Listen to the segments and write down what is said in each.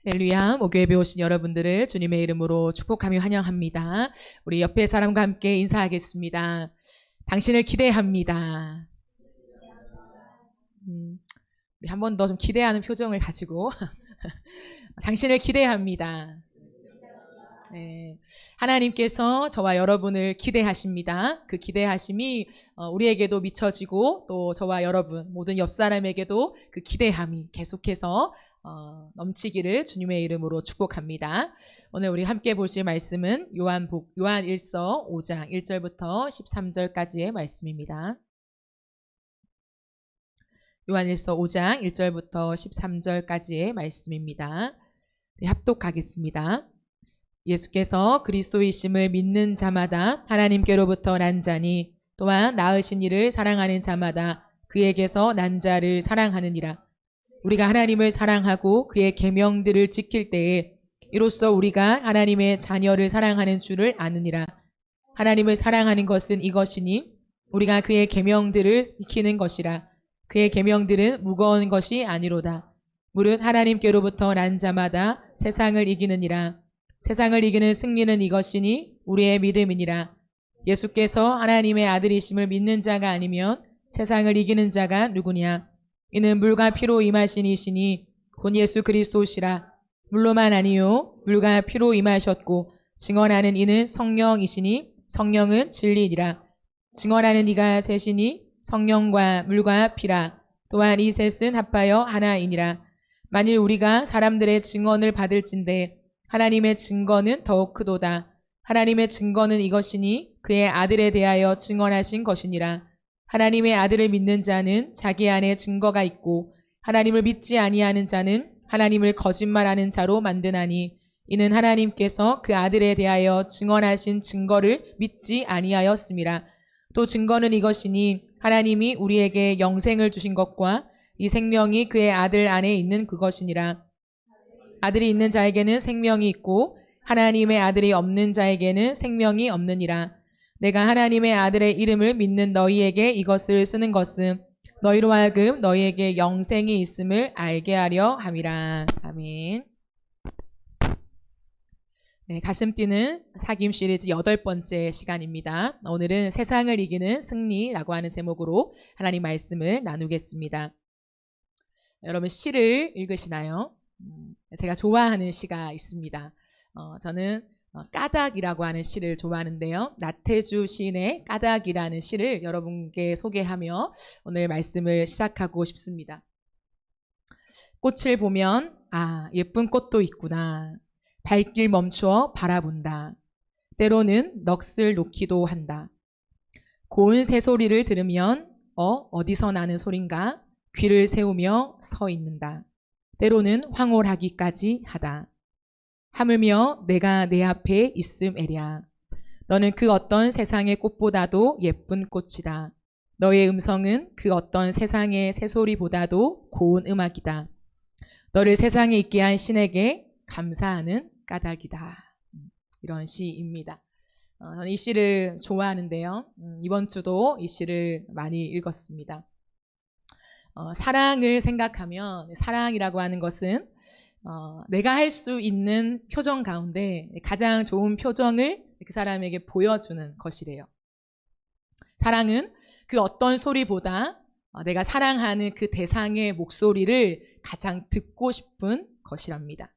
할렐루야, 목요예배 오신 여러분들을 주님의 이름으로 축복하며 환영합니다. 우리 옆에 사람과 함께 인사하겠습니다. 당신을 기대합니다. 우리 한 번 더 좀 기대하는 표정을 가지고 당신을 기대합니다. 네, 하나님께서 저와 여러분을 기대하십니다. 그 기대하심이 우리에게도 미쳐지고 또 저와 여러분 모든 옆 사람에게도 그 기대함이 계속해서 넘치기를 주님의 이름으로 축복합니다. 오늘 우리 함께 보실 말씀은 요한일서 5장 1절부터 13절까지의 말씀입니다. 요한일서 5장 1절부터 13절까지의 말씀입니다. 네, 합독하겠습니다. 예수께서 그리스도이심을 믿는 자마다 하나님께로부터 난 자니 또한 낳으신 이를 사랑하는 자마다 그에게서 난 자를 사랑하느니라. 우리가 하나님을 사랑하고 그의 계명들을 지킬 때에 이로써 우리가 하나님의 자녀를 사랑하는 줄을 아느니라. 하나님을 사랑하는 것은 이것이니 우리가 그의 계명들을 지키는 것이라. 그의 계명들은 무거운 것이 아니로다. 무릇 하나님께로부터 난 자마다 세상을 이기느니라. 세상을 이기는 승리는 이것이니 우리의 믿음이니라. 예수께서 하나님의 아들이심을 믿는 자가 아니면 세상을 이기는 자가 누구냐? 이는 물과 피로 임하신 이시니 곧 예수 그리스도시라. 물로만 아니요 물과 피로 임하셨고 증언하는 이는 성령이시니 성령은 진리니라. 증언하는 이가 셋이니 성령과 물과 피라. 또한 이 셋은 합하여 하나이니라. 만일 우리가 사람들의 증언을 받을진대 하나님의 증거는 더욱 크도다. 하나님의 증거는 이것이니 그의 아들에 대하여 증언하신 것이니라. 하나님의 아들을 믿는 자는 자기 안에 증거가 있고 하나님을 믿지 아니하는 자는 하나님을 거짓말하는 자로 만드나니 이는 하나님께서 그 아들에 대하여 증언하신 증거를 믿지 아니하였음이라. 또 증거는 이것이니 하나님이 우리에게 영생을 주신 것과 이 생명이 그의 아들 안에 있는 그것이니라. 아들이 있는 자에게는 생명이 있고 하나님의 아들이 없는 자에게는 생명이 없느니라. 내가 하나님의 아들의 이름을 믿는 너희에게 이것을 쓰는 것은 너희로 하여금 너희에게 영생이 있음을 알게 하려 함이라. 아멘. 네, 가슴 뛰는 사귐 시리즈 8번째 시간입니다. 오늘은 세상을 이기는 승리라고 하는 제목으로 하나님 말씀을 나누겠습니다. 여러분 시를 읽으시나요? 제가 좋아하는 시가 있습니다. 저는 까닭이라고 하는 시를 좋아하는데요. 나태주 시인의 까닭이라는 시를 여러분께 소개하며 오늘 말씀을 시작하고 싶습니다. 꽃을 보면 예쁜 꽃도 있구나. 발길 멈추어 바라본다. 때로는 넋을 놓기도 한다. 고운 새소리를 들으면 어디서 나는 소린가 귀를 세우며 서 있는다. 때로는 황홀하기까지 하다. 하물며 내가 내 앞에 있음에랴. 너는 그 어떤 세상의 꽃보다도 예쁜 꽃이다. 너의 음성은 그 어떤 세상의 새소리보다도 고운 음악이다. 너를 세상에 있게 한 신에게 감사하는 까닭이다. 이런 시입니다. 저는 이 시를 좋아하는데요. 이번 주도 이 시를 많이 읽었습니다. 사랑을 생각하면 사랑이라고 하는 것은 내가 할 수 있는 표정 가운데 가장 좋은 표정을 그 사람에게 보여주는 것이래요. 사랑은 그 어떤 소리보다 내가 사랑하는 그 대상의 목소리를 가장 듣고 싶은 것이랍니다.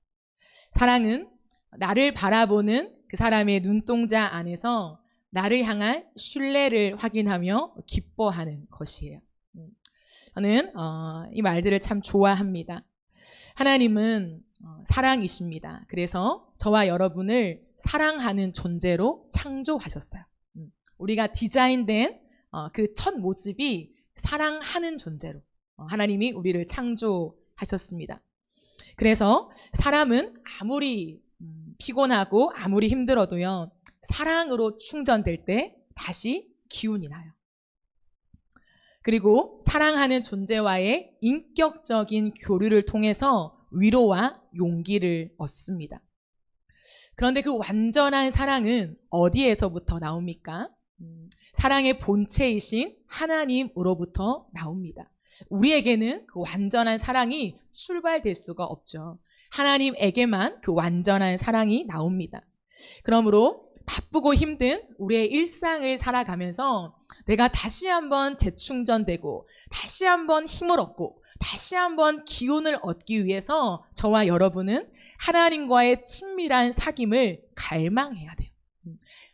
사랑은 나를 바라보는 그 사람의 눈동자 안에서 나를 향한 신뢰를 확인하며 기뻐하는 것이에요. 저는 이 말들을 참 좋아합니다. 하나님은 사랑이십니다. 그래서 저와 여러분을 사랑하는 존재로 창조하셨어요. 우리가 디자인된 그 첫 모습이 사랑하는 존재로 하나님이 우리를 창조하셨습니다. 그래서 사람은 아무리 피곤하고 아무리 힘들어도요, 사랑으로 충전될 때 다시 기운이 나요. 그리고 사랑하는 존재와의 인격적인 교류를 통해서 위로와 용기를 얻습니다. 그런데 그 완전한 사랑은 어디에서부터 나옵니까? 사랑의 본체이신 하나님으로부터 나옵니다. 우리에게는 그 완전한 사랑이 출발될 수가 없죠. 하나님에게만 그 완전한 사랑이 나옵니다. 그러므로 바쁘고 힘든 우리의 일상을 살아가면서 내가 다시 한번 재충전되고 다시 한번 힘을 얻고 다시 한번 기운을 얻기 위해서 저와 여러분은 하나님과의 친밀한 사귐을 갈망해야 돼요.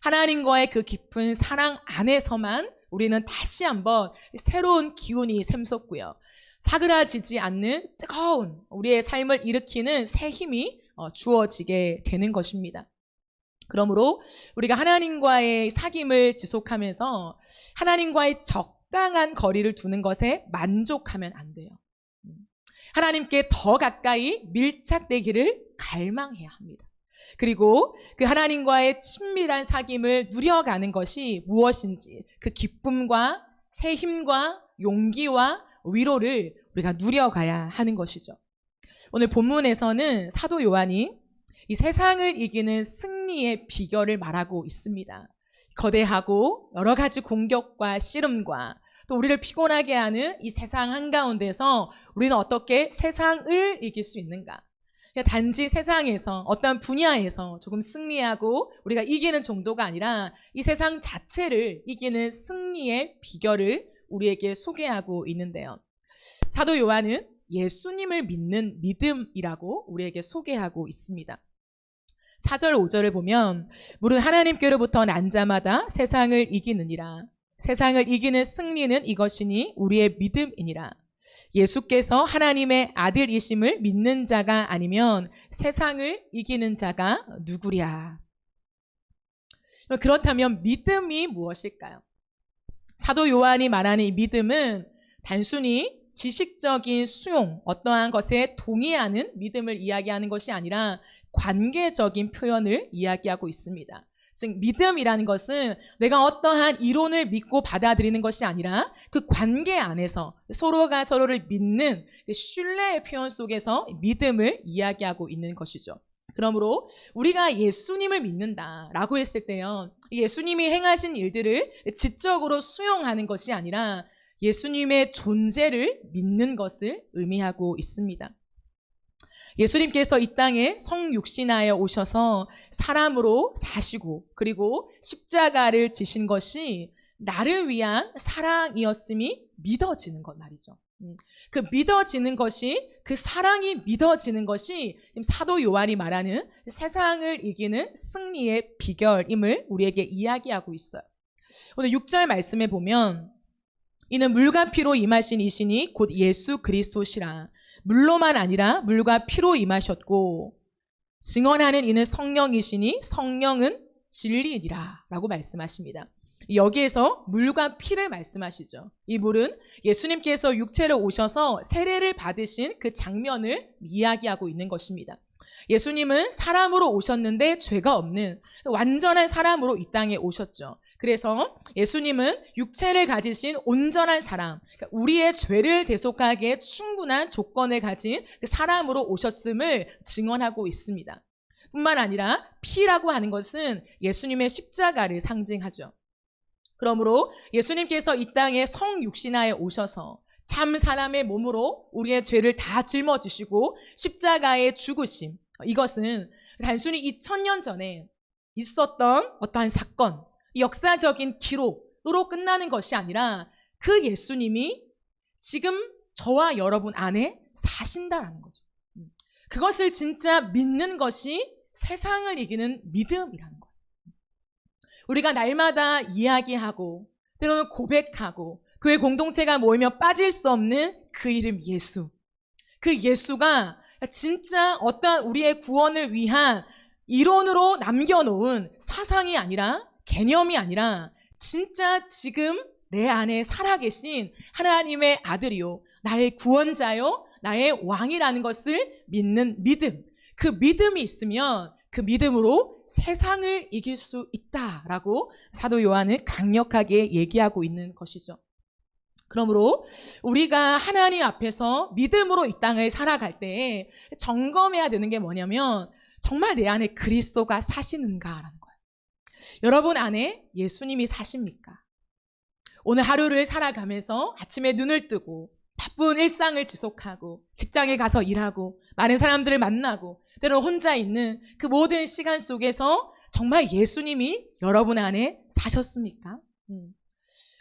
하나님과의 그 깊은 사랑 안에서만 우리는 다시 한번 새로운 기운이 샘솟고요. 사그라지지 않는 뜨거운 우리의 삶을 일으키는 새 힘이 주어지게 되는 것입니다. 그러므로 우리가 하나님과의 사귐을 지속하면서 하나님과의 적당한 거리를 두는 것에 만족하면 안 돼요. 하나님께 더 가까이 밀착되기를 갈망해야 합니다. 그리고 그 하나님과의 친밀한 사귐을 누려가는 것이 무엇인지 그 기쁨과 새 힘과 용기와 위로를 우리가 누려가야 하는 것이죠. 오늘 본문에서는 사도 요한이 이 세상을 이기는 승리의 비결을 말하고 있습니다. 거대하고 여러 가지 공격과 씨름과 또 우리를 피곤하게 하는 이 세상 한가운데서 우리는 어떻게 세상을 이길 수 있는가? 단지 세상에서 어떤 분야에서 조금 승리하고 우리가 이기는 정도가 아니라 이 세상 자체를 이기는 승리의 비결을 우리에게 소개하고 있는데요. 사도 요한은 예수님을 믿는 믿음이라고 우리에게 소개하고 있습니다. 4절 5절을 보면 무릇 하나님께로부터 난 자마다 세상을 이기느니라. 세상을 이기는 승리는 이것이니 우리의 믿음이니라. 예수께서 하나님의 아들이심을 믿는 자가 아니면 세상을 이기는 자가 누구랴. 그렇다면 믿음이 무엇일까요? 사도 요한이 말하는 이 믿음은 단순히 지식적인 수용, 어떠한 것에 동의하는 믿음을 이야기하는 것이 아니라 관계적인 표현을 이야기하고 있습니다. 즉 믿음이라는 것은 내가 어떠한 이론을 믿고 받아들이는 것이 아니라 그 관계 안에서 서로가 서로를 믿는 신뢰의 표현 속에서 믿음을 이야기하고 있는 것이죠. 그러므로 우리가 예수님을 믿는다라고 했을 때요, 예수님이 행하신 일들을 지적으로 수용하는 것이 아니라 예수님의 존재를 믿는 것을 의미하고 있습니다. 예수님께서 이 땅에 성육신하여 오셔서 사람으로 사시고 그리고 십자가를 지신 것이 나를 위한 사랑이었음이 믿어지는 것 말이죠. 그 믿어지는 것이, 그 사랑이 믿어지는 것이 지금 사도 요한이 말하는 세상을 이기는 승리의 비결임을 우리에게 이야기하고 있어요. 오늘 6절 말씀에 보면 이는 물과 피로 임하신 이시니 곧 예수 그리스도시라. 물로만 아니라 물과 피로 임하셨고 증언하는 이는 성령이시니 성령은 진리이니라 라고 말씀하십니다. 여기에서 물과 피를 말씀하시죠. 이 물은 예수님께서 육체로 오셔서 세례를 받으신 그 장면을 이야기하고 있는 것입니다. 예수님은 사람으로 오셨는데 죄가 없는 완전한 사람으로 이 땅에 오셨죠. 그래서 예수님은 육체를 가지신 온전한 사람, 그러니까 우리의 죄를 대속하기에 충분한 조건을 가진 사람으로 오셨음을 증언하고 있습니다. 뿐만 아니라 피라고 하는 것은 예수님의 십자가를 상징하죠. 그러므로 예수님께서 이 땅에 성육신하에 오셔서 참 사람의 몸으로 우리의 죄를 다 짊어지시고 십자가에 죽으심, 이것은 단순히 2000년 전에 있었던 어떠한 사건, 역사적인 기록으로 끝나는 것이 아니라 그 예수님이 지금 저와 여러분 안에 사신다라는 거죠. 그것을 진짜 믿는 것이 세상을 이기는 믿음이라는 거예요. 우리가 날마다 이야기하고 때로는 고백하고 그의 공동체가 모이면 빠질 수 없는 그 이름 예수. 그 예수가 진짜 어떠한 우리의 구원을 위한 이론으로 남겨놓은 사상이 아니라, 개념이 아니라 진짜 지금 내 안에 살아계신 하나님의 아들이요, 나의 구원자요, 나의 왕이라는 것을 믿는 믿음. 그 믿음이 있으면 그 믿음으로 세상을 이길 수 있다라고 사도 요한은 강력하게 얘기하고 있는 것이죠. 그러므로 우리가 하나님 앞에서 믿음으로 이 땅을 살아갈 때 점검해야 되는 게 뭐냐면 정말 내 안에 그리스도가 사시는가라는 거예요. 여러분 안에 예수님이 사십니까? 오늘 하루를 살아가면서 아침에 눈을 뜨고 바쁜 일상을 지속하고 직장에 가서 일하고 많은 사람들을 만나고 때로는 혼자 있는 그 모든 시간 속에서 정말 예수님이 여러분 안에 사셨습니까?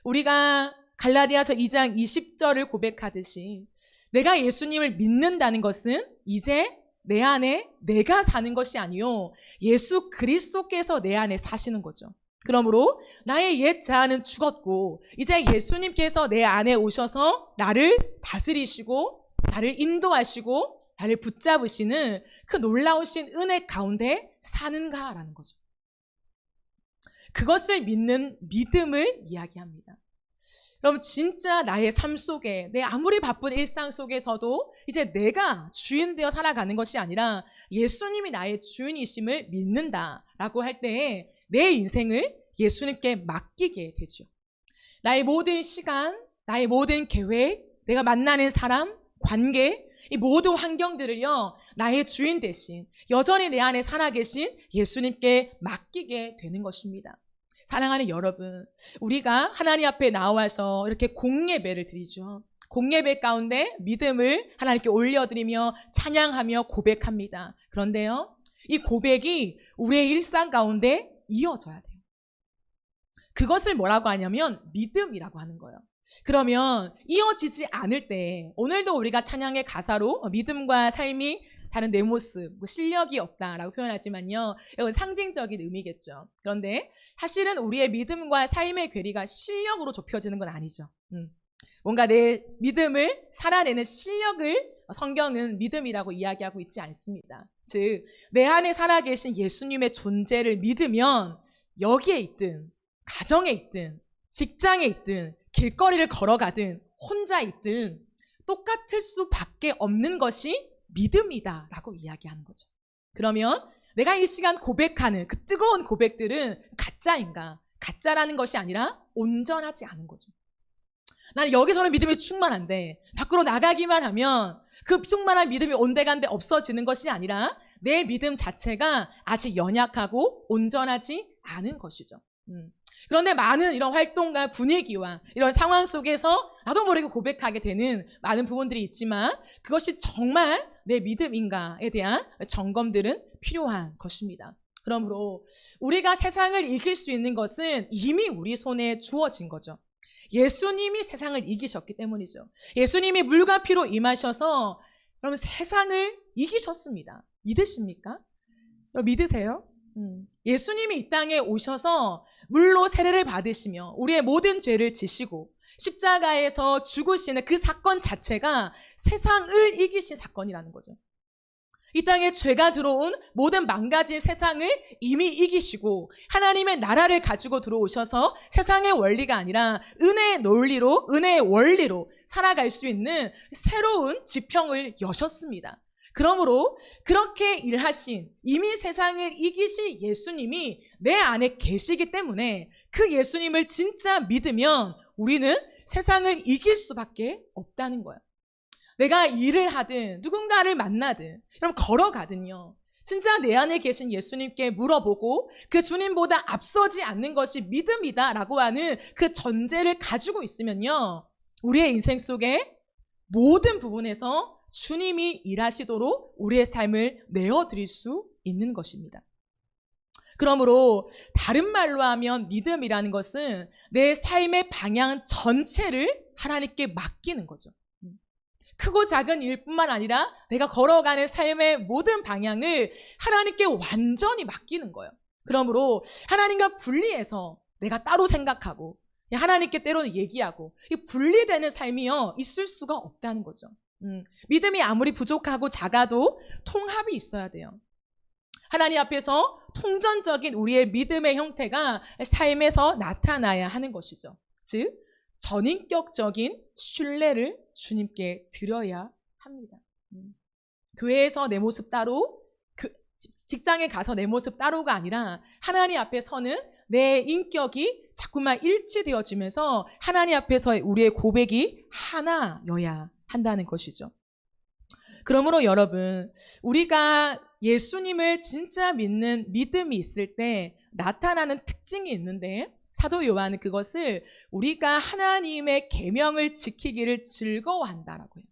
우리가 갈라디아서 2장 20절을 고백하듯이 내가 예수님을 믿는다는 것은 이제 내 안에 내가 사는 것이 아니요 예수 그리스도께서 내 안에 사시는 거죠. 그러므로 나의 옛 자아는 죽었고 이제 예수님께서 내 안에 오셔서 나를 다스리시고 나를 인도하시고 나를 붙잡으시는 그 놀라우신 은혜 가운데 사는가라는 거죠. 그것을 믿는 믿음을 이야기합니다. 그럼 진짜 나의 삶 속에 내 아무리 바쁜 일상 속에서도 이제 내가 주인 되어 살아가는 것이 아니라 예수님이 나의 주인이심을 믿는다라고 할 때에 내 인생을 예수님께 맡기게 되죠. 나의 모든 시간, 나의 모든 계획, 내가 만나는 사람, 관계, 이 모든 환경들을요 나의 주인 대신 여전히 내 안에 살아계신 예수님께 맡기게 되는 것입니다. 사랑하는 여러분, 우리가 하나님 앞에 나와서 이렇게 공예배를 드리죠. 공예배 가운데 믿음을 하나님께 올려드리며 찬양하며 고백합니다. 그런데요, 이 고백이 우리의 일상 가운데 이어져야 돼요. 그것을 뭐라고 하냐면 믿음이라고 하는 거예요. 그러면 이어지지 않을 때 오늘도 우리가 찬양의 가사로 믿음과 삶이 다른 내 모습, 실력이 없다라고 표현하지만요. 이건 상징적인 의미겠죠. 그런데 사실은 우리의 믿음과 삶의 괴리가 실력으로 좁혀지는 건 아니죠. 뭔가 내 믿음을 살아내는 실력을 성경은 믿음이라고 이야기하고 있지 않습니다. 즉, 내 안에 살아계신 예수님의 존재를 믿으면 여기에 있든 가정에 있든 직장에 있든 길거리를 걸어가든 혼자 있든 똑같을 수밖에 없는 것이 믿음이다라고 이야기하는 거죠. 그러면 내가 이 시간 고백하는 그 뜨거운 고백들은 가짜인가? 가짜라는 것이 아니라 온전하지 않은 거죠. 나는 여기서는 믿음이 충만한데 밖으로 나가기만 하면 그 충만한 믿음이 온데간데 없어지는 것이 아니라 내 믿음 자체가 아직 연약하고 온전하지 않은 것이죠. 그런데 많은 이런 활동과 분위기와 이런 상황 속에서 나도 모르게 고백하게 되는 많은 부분들이 있지만 그것이 정말 내 믿음인가에 대한 점검들은 필요한 것입니다. 그러므로 우리가 세상을 이길 수 있는 것은 이미 우리 손에 주어진 거죠. 예수님이 세상을 이기셨기 때문이죠. 예수님이 물과 피로 임하셔서 여러분 세상을 이기셨습니다. 믿으십니까? 믿으세요? 예수님이 이 땅에 오셔서 물로 세례를 받으시며 우리의 모든 죄를 지시고 십자가에서 죽으시는 그 사건 자체가 세상을 이기신 사건이라는 거죠. 이 땅에 죄가 들어온 모든 망가진 세상을 이미 이기시고 하나님의 나라를 가지고 들어오셔서 세상의 원리가 아니라 은혜의 논리로, 은혜의 원리로 살아갈 수 있는 새로운 지평을 여셨습니다. 그러므로 그렇게 일하신 이미 세상을 이기신 예수님이 내 안에 계시기 때문에 그 예수님을 진짜 믿으면 우리는 세상을 이길 수밖에 없다는 거예요. 내가 일을 하든 누군가를 만나든 그럼 걸어가든요. 진짜 내 안에 계신 예수님께 물어보고 그 주님보다 앞서지 않는 것이 믿음이다라고 하는 그 전제를 가지고 있으면요. 우리의 인생 속에 모든 부분에서 주님이 일하시도록 우리의 삶을 내어드릴 수 있는 것입니다. 그러므로 다른 말로 하면 믿음이라는 것은 내 삶의 방향 전체를 하나님께 맡기는 거죠. 크고 작은 일뿐만 아니라 내가 걸어가는 삶의 모든 방향을 하나님께 완전히 맡기는 거예요. 그러므로 하나님과 분리해서 내가 따로 생각하고 하나님께 때로는 얘기하고 이 분리되는 삶이요 있을 수가 없다는 거죠. 믿음이 아무리 부족하고 작아도 통합이 있어야 돼요. 하나님 앞에서 통전적인 우리의 믿음의 형태가 삶에서 나타나야 하는 것이죠. 즉 전인격적인 신뢰를 주님께 드려야 합니다. 교회에서 내 모습 따로, 직장에 가서 내 모습 따로가 아니라 하나님 앞에 서는 내 인격이 자꾸만 일치되어지면서 하나님 앞에서의 우리의 고백이 하나여야 한다는 것이죠. 그러므로 여러분, 우리가 예수님을 진짜 믿는 믿음이 있을 때 나타나는 특징이 있는데 사도 요한은 그것을 우리가 하나님의 계명을 지키기를 즐거워한다라고 해요.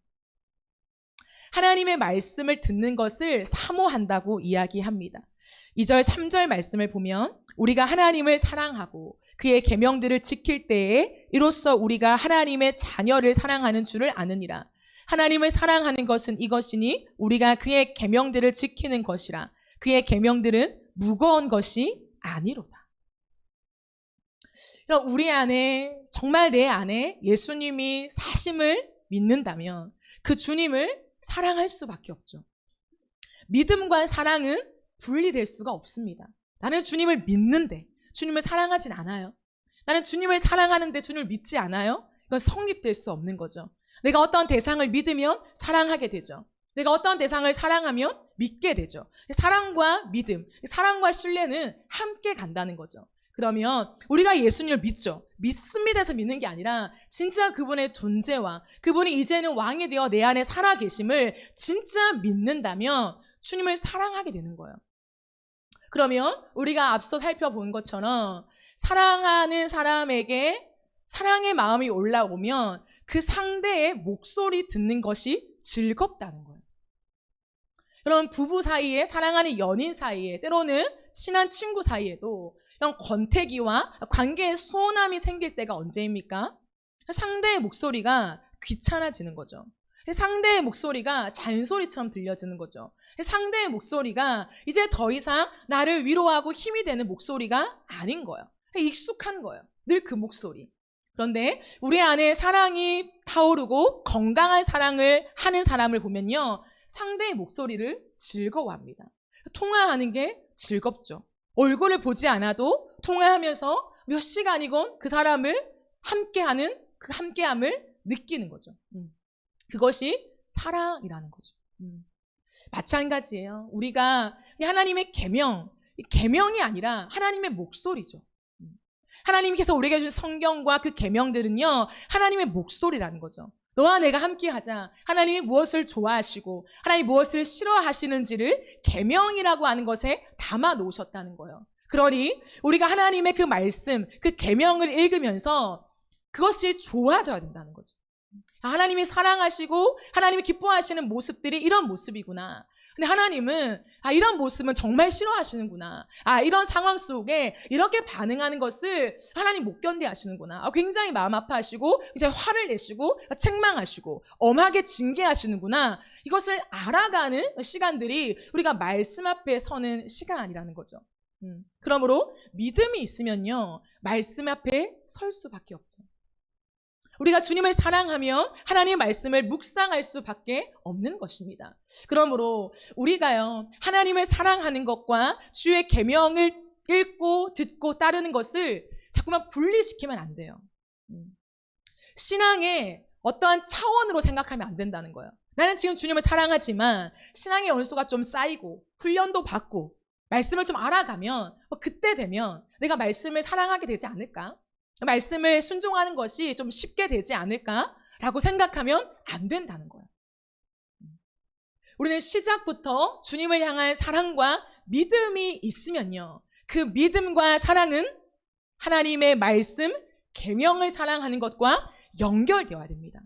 하나님의 말씀을 듣는 것을 사모한다고 이야기합니다. 2절, 3절 말씀을 보면 우리가 하나님을 사랑하고 그의 계명들을 지킬 때에 이로써 우리가 하나님의 자녀를 사랑하는 줄을 아느니라. 하나님을 사랑하는 것은 이것이니 우리가 그의 계명들을 지키는 것이라. 그의 계명들은 무거운 것이 아니로다. 우리 안에, 정말 내 안에 예수님이 사심을 믿는다면 그 주님을 사랑할 수밖에 없죠. 믿음과 사랑은 분리될 수가 없습니다. 나는 주님을 믿는데 주님을 사랑하진 않아요. 나는 주님을 사랑하는데 주님을 믿지 않아요. 이건 성립될 수 없는 거죠. 내가 어떤 대상을 믿으면 사랑하게 되죠. 내가 어떤 대상을 사랑하면 믿게 되죠. 사랑과 믿음, 사랑과 신뢰는 함께 간다는 거죠. 그러면 우리가 예수님을 믿죠. 믿습니다 해서 믿는 게 아니라 진짜 그분의 존재와 그분이 이제는 왕이 되어 내 안에 살아계심을 진짜 믿는다면 주님을 사랑하게 되는 거예요. 그러면 우리가 앞서 살펴본 것처럼 사랑하는 사람에게 사랑의 마음이 올라오면 그 상대의 목소리 듣는 것이 즐겁다는 거예요. 여러분, 부부 사이에, 사랑하는 연인 사이에, 때로는 친한 친구 사이에도 이런 권태기와 관계에 소원함이 생길 때가 언제입니까? 상대의 목소리가 귀찮아지는 거죠. 상대의 목소리가 잔소리처럼 들려지는 거죠. 상대의 목소리가 이제 더 이상 나를 위로하고 힘이 되는 목소리가 아닌 거예요. 익숙한 거예요. 늘 그 목소리. 그런데 우리 안에 사랑이 타오르고 건강한 사랑을 하는 사람을 보면요, 상대의 목소리를 즐거워합니다. 통화하는 게 즐겁죠. 얼굴을 보지 않아도 통화하면서 몇 시간이건 그 사람을 함께하는 그 함께함을 느끼는 거죠. 그것이 사랑이라는 거죠. 마찬가지예요. 우리가 하나님의 계명이 아니라 하나님의 목소리죠. 하나님께서 우리에게 주신 성경과 그 계명들은요, 하나님의 목소리라는 거죠. 너와 내가 함께하자. 하나님이 무엇을 좋아하시고 하나님이 무엇을 싫어하시는지를 계명이라고 하는 것에 담아 놓으셨다는 거예요. 그러니 우리가 하나님의 그 말씀, 그 계명을 읽으면서 그것이 좋아져야 된다는 거죠. 하나님이 사랑하시고 하나님이 기뻐하시는 모습들이 이런 모습이구나. 근데 하나님은 이런 모습은 정말 싫어하시는구나. 이런 상황 속에 이렇게 반응하는 것을 하나님 못 견디하시는구나. 굉장히 마음 아파하시고 이제 화를 내시고 책망하시고 엄하게 징계하시는구나. 이것을 알아가는 시간들이 우리가 말씀 앞에 서는 시간이라는 거죠. 그러므로 믿음이 있으면요, 말씀 앞에 설 수밖에 없죠. 우리가 주님을 사랑하면 하나님의 말씀을 묵상할 수밖에 없는 것입니다. 그러므로 우리가요, 하나님을 사랑하는 것과 주의 계명을 읽고 듣고 따르는 것을 자꾸만 분리시키면 안 돼요. 신앙의 어떠한 차원으로 생각하면 안 된다는 거예요. 나는 지금 주님을 사랑하지만 신앙의 연수가 좀 쌓이고 훈련도 받고 말씀을 좀 알아가면 그때 되면 내가 말씀을 사랑하게 되지 않을까? 말씀을 순종하는 것이 좀 쉽게 되지 않을까라고 생각하면 안 된다는 거예요. 우리는 시작부터 주님을 향한 사랑과 믿음이 있으면요, 그 믿음과 사랑은 하나님의 말씀, 계명을 사랑하는 것과 연결되어야 됩니다.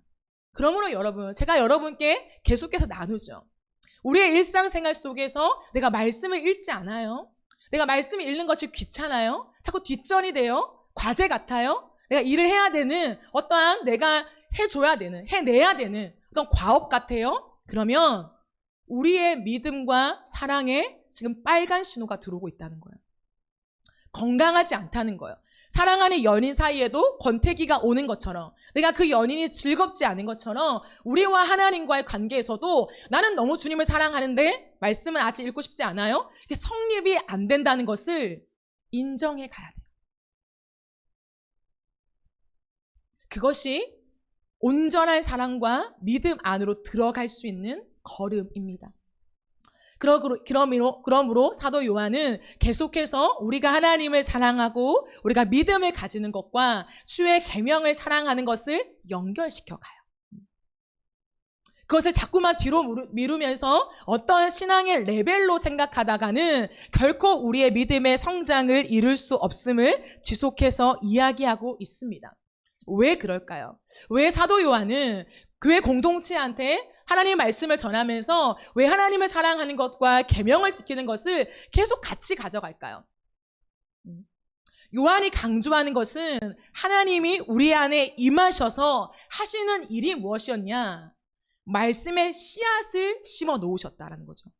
그러므로 여러분, 제가 여러분께 계속해서 나누죠. 우리의 일상생활 속에서 내가 말씀을 읽지 않아요. 내가 말씀을 읽는 것이 귀찮아요. 자꾸 뒷전이 돼요. 과제 같아요. 내가 일을 해야 되는 어떠한 내가 해줘야 되는, 해내야 되는 어떤 과업 같아요. 그러면 우리의 믿음과 사랑에 지금 빨간 신호가 들어오고 있다는 거예요. 건강하지 않다는 거예요. 사랑하는 연인 사이에도 권태기가 오는 것처럼, 내가 그 연인이 즐겁지 않은 것처럼 우리와 하나님과의 관계에서도 나는 너무 주님을 사랑하는데 말씀은 아직 읽고 싶지 않아요. 이게 성립이 안 된다는 것을 인정해 가야 돼요. 그것이 온전한 사랑과 믿음 안으로 들어갈 수 있는 걸음입니다. 그러므로 사도 요한은 계속해서 우리가 하나님을 사랑하고 우리가 믿음을 가지는 것과 주의 계명을 사랑하는 것을 연결시켜 가요. 그것을 자꾸만 뒤로 미루면서 어떤 신앙의 레벨로 생각하다가는 결코 우리의 믿음의 성장을 이룰 수 없음을 지속해서 이야기하고 있습니다. 왜 그럴까요? 왜 사도 요한은 교회 공동체한테 하나님의 말씀을 전하면서 왜 하나님을 사랑하는 것과 계명을 지키는 것을 계속 같이 가져갈까요? 요한이 강조하는 것은 하나님이 우리 안에 임하셔서 하시는 일이 무엇이었냐? 말씀의 씨앗을 심어 놓으셨다라는 거죠.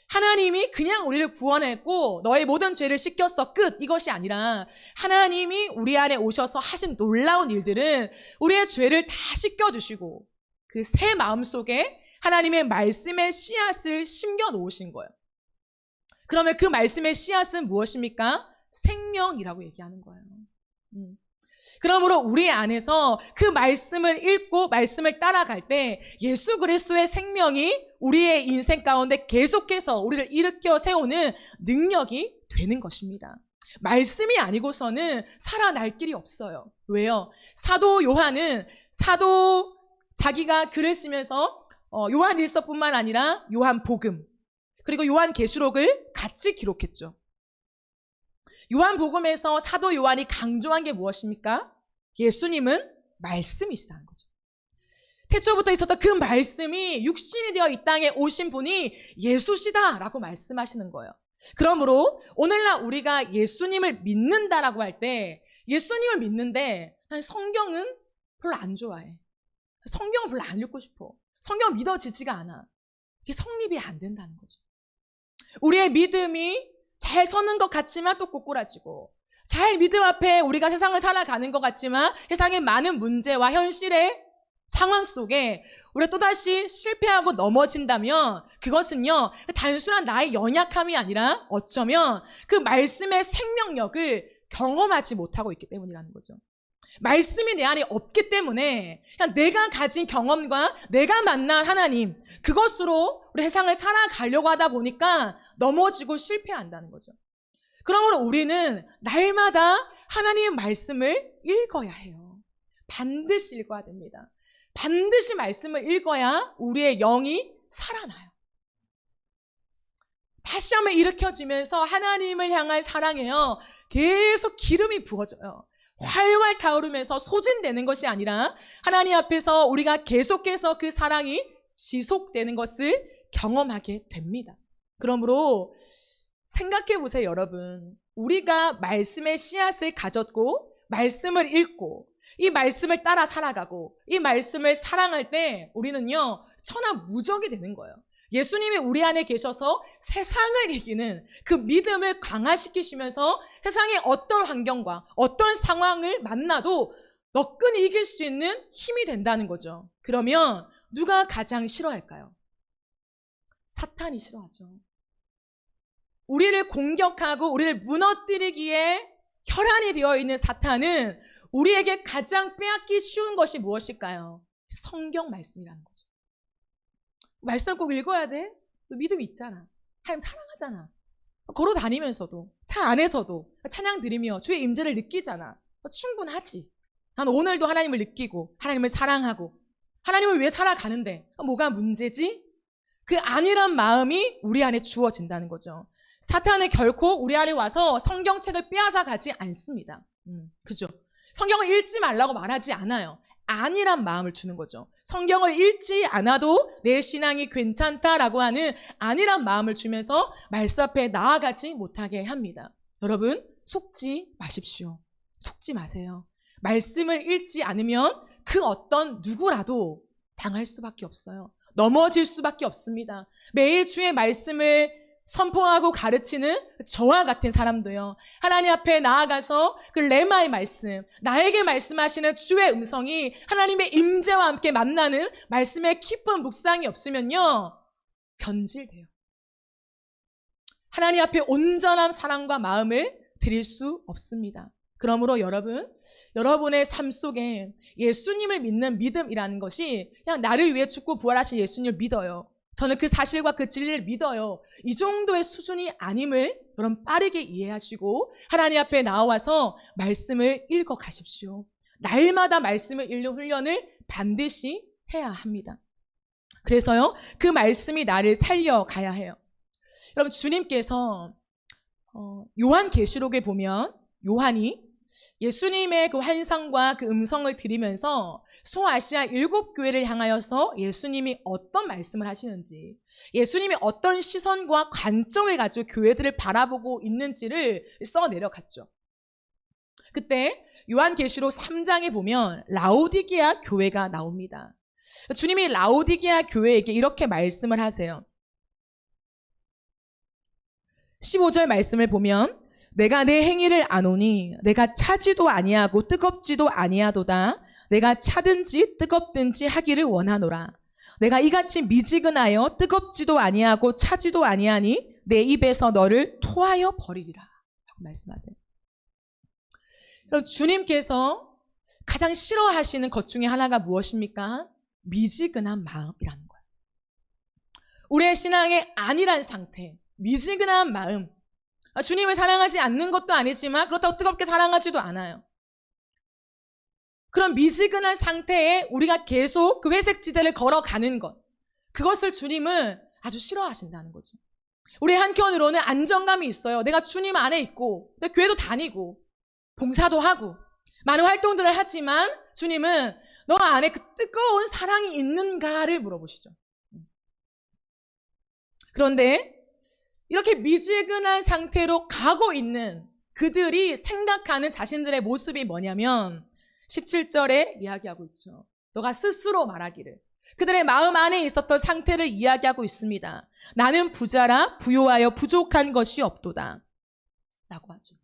하나님이 그냥 우리를 구원했고 너의 모든 죄를 씻겼어 끝 이것이 아니라 하나님이 우리 안에 오셔서 하신 놀라운 일들은 우리의 죄를 다 씻겨주시고 그 새 마음 속에 하나님의 말씀의 씨앗을 심겨 놓으신 거예요. 그러면 그 말씀의 씨앗은 무엇입니까? 생명이라고 얘기하는 거예요. 그러므로 우리 안에서 그 말씀을 읽고 말씀을 따라갈 때 예수 그리스도의 생명이 우리의 인생 가운데 계속해서 우리를 일으켜 세우는 능력이 되는 것입니다. 말씀이 아니고서는 살아날 길이 없어요. 왜요? 사도 요한은 자기가 글을 쓰면서 요한 일서뿐만 아니라 요한 복음 그리고 요한 계시록을 같이 기록했죠. 요한복음에서 사도 요한이 강조한 게 무엇입니까? 예수님은 말씀이시다는 거죠. 태초부터 있었던 그 말씀이 육신이 되어 이 땅에 오신 분이 예수시다라고 말씀하시는 거예요. 그러므로 오늘날 우리가 예수님을 믿는다라고 할 때 예수님을 믿는데 난 성경은 별로 안 좋아해. 성경을 별로 안 읽고 싶어. 성경 믿어지지가 않아. 이게 성립이 안 된다는 거죠. 우리의 믿음이 잘 서는 것 같지만 또 꼬꾸라지고 잘 믿음 앞에 우리가 세상을 살아가는 것 같지만 세상의 많은 문제와 현실의 상황 속에 우리가 또다시 실패하고 넘어진다면 그것은요 단순한 나의 연약함이 아니라 어쩌면 그 말씀의 생명력을 경험하지 못하고 있기 때문이라는 거죠. 말씀이 내 안에 없기 때문에 그냥 내가 가진 경험과 내가 만난 하나님 그것으로 우리 세상을 살아가려고 하다 보니까 넘어지고 실패한다는 거죠. 그러므로 우리는 날마다 하나님의 말씀을 읽어야 해요. 반드시 읽어야 됩니다. 반드시 말씀을 읽어야 우리의 영이 살아나요. 다시 한번 일으켜지면서 하나님을 향한 사랑에요 계속 기름이 부어져요. 활활 타오르면서 소진되는 것이 아니라 하나님 앞에서 우리가 계속해서 그 사랑이 지속되는 것을 경험하게 됩니다. 그러므로 생각해 보세요, 여러분. 우리가 말씀의 씨앗을 가졌고 말씀을 읽고 이 말씀을 따라 살아가고 이 말씀을 사랑할 때 우리는요 천하무적이 되는 거예요. 예수님이 우리 안에 계셔서 세상을 이기는 그 믿음을 강화시키시면서 세상의 어떤 환경과 어떤 상황을 만나도 너끈히 이길 수 있는 힘이 된다는 거죠. 그러면 누가 가장 싫어할까요? 사탄이 싫어하죠. 우리를 공격하고 우리를 무너뜨리기에 혈안이 되어 있는 사탄은 우리에게 가장 빼앗기 쉬운 것이 무엇일까요? 성경 말씀이라는 거죠. 말씀 꼭 읽어야 돼? 믿음이 있잖아. 하나님 사랑하잖아. 걸어 다니면서도 차 안에서도 찬양 드리며 주의 임재를 느끼잖아. 충분하지. 난 오늘도 하나님을 느끼고 하나님을 사랑하고 하나님을 위해 살아가는데 뭐가 문제지? 그 안일한 마음이 우리 안에 주어진다는 거죠. 사탄은 결코 우리 안에 와서 성경책을 빼앗아 가지 않습니다. 그죠? 성경을 읽지 말라고 말하지 않아요. 안일한 마음을 주는 거죠. 성경을 읽지 않아도 내 신앙이 괜찮다라고 하는 안일한 마음을 주면서 말씀 앞에 나아가지 못하게 합니다. 여러분 속지 마십시오. 속지 마세요. 말씀을 읽지 않으면 그 어떤 누구라도 당할 수밖에 없어요. 넘어질 수밖에 없습니다. 매일 주의 말씀을 선포하고 가르치는 저와 같은 사람도요. 하나님 앞에 나아가서 그 레마의 말씀, 나에게 말씀하시는 주의 음성이 하나님의 임재와 함께 만나는 말씀의 깊은 묵상이 없으면요. 변질돼요. 하나님 앞에 온전한 사랑과 마음을 드릴 수 없습니다. 그러므로 여러분, 여러분의 삶 속에 예수님을 믿는 믿음이라는 것이 그냥 나를 위해 죽고 부활하신 예수님을 믿어요. 저는 그 사실과 그 진리를 믿어요. 이 정도의 수준이 아님을 여러분 빠르게 이해하시고 하나님 앞에 나와서 말씀을 읽어 가십시오. 날마다 말씀을 읽는 훈련을 반드시 해야 합니다. 그래서요, 그 말씀이 나를 살려가야 해요. 여러분 주님께서 요한계시록에 보면 요한이 예수님의 그 환상과 그 음성을 들으면서 소아시아 7교회를 향하여서 예수님이 어떤 말씀을 하시는지, 예수님이 어떤 시선과 관점을 가지고 교회들을 바라보고 있는지를 써 내려갔죠. 그때 요한계시록 3장에 보면 라오디게아 교회가 나옵니다. 주님이 라오디게아 교회에게 이렇게 말씀을 하세요. 15절 말씀을 보면 내가 내 행위를 아노니 내가 차지도 아니하고 뜨겁지도 아니하도다. 내가 차든지 뜨겁든지 하기를 원하노라. 내가 이같이 미지근하여 뜨겁지도 아니하고 차지도 아니하니 내 입에서 너를 토하여 버리리라 라고 말씀하세요. 그럼 주님께서 가장 싫어하시는 것 중에 하나가 무엇입니까? 미지근한 마음이라는 거예요. 우리의 신앙의 안일한 상태, 미지근한 마음. 주님을 사랑하지 않는 것도 아니지만 그렇다고 뜨겁게 사랑하지도 않아요. 그런 미지근한 상태에 우리가 계속 그 회색 지대를 걸어가는 것, 그것을 주님은 아주 싫어하신다는 거죠. 우리의 한켠으로는 안정감이 있어요. 내가 주님 안에 있고 교회도 다니고 봉사도 하고 많은 활동들을 하지만 주님은 너 안에 그 뜨거운 사랑이 있는가를 물어보시죠. 그런데 이렇게 미지근한 상태로 가고 있는 그들이 생각하는 자신들의 모습이 뭐냐면 17절에 이야기하고 있죠. 너가 스스로 말하기를. 그들의 마음 안에 있었던 상태를 이야기하고 있습니다. 나는 부자라 부요하여 부족한 것이 없도다 라고 하죠.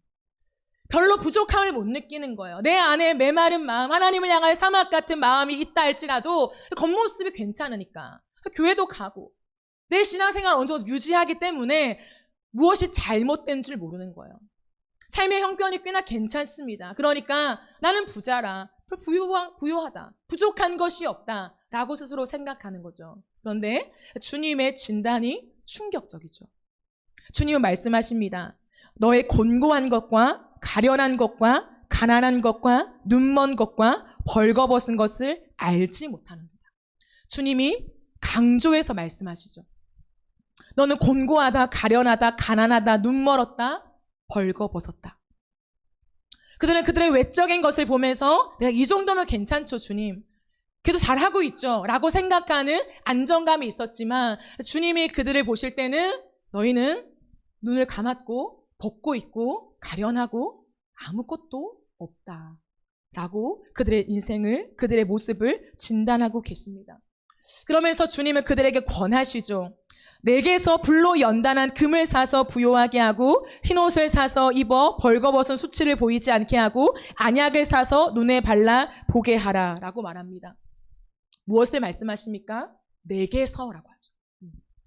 별로 부족함을 못 느끼는 거예요. 내 안에 메마른 마음, 하나님을 향할 사막 같은 마음이 있다 할지라도 겉모습이 괜찮으니까 교회도 가고 내 신앙생활을 어느 정도 유지하기 때문에 무엇이 잘못된 줄 모르는 거예요. 삶의 형편이 꽤나 괜찮습니다. 그러니까 나는 부자라, 부요하다, 부족한 것이 없다 라고 스스로 생각하는 거죠. 그런데 주님의 진단이 충격적이죠. 주님은 말씀하십니다. 너의 곤고한 것과 가련한 것과 가난한 것과 눈먼 것과 벌거벗은 것을 알지 못하는도다. 주님이 강조해서 말씀하시죠. 너는 곤고하다, 가련하다, 가난하다, 눈멀었다, 벌거벗었다. 그들은 그들의 외적인 것을 보면서 내가 이 정도면 괜찮죠, 주님. 그래도 잘하고 있죠 라고 생각하는 안정감이 있었지만 주님이 그들을 보실 때는 너희는 눈을 감았고 벗고 있고 가련하고 아무것도 없다 라고 그들의 인생을, 그들의 모습을 진단하고 계십니다. 그러면서 주님은 그들에게 권하시죠. 내게서 불로 연단한 금을 사서 부요하게 하고 흰옷을 사서 입어 벌거벗은 수치를 보이지 않게 하고 안약을 사서 눈에 발라 보게 하라 라고 말합니다. 무엇을 말씀하십니까? 내게서라고 하죠.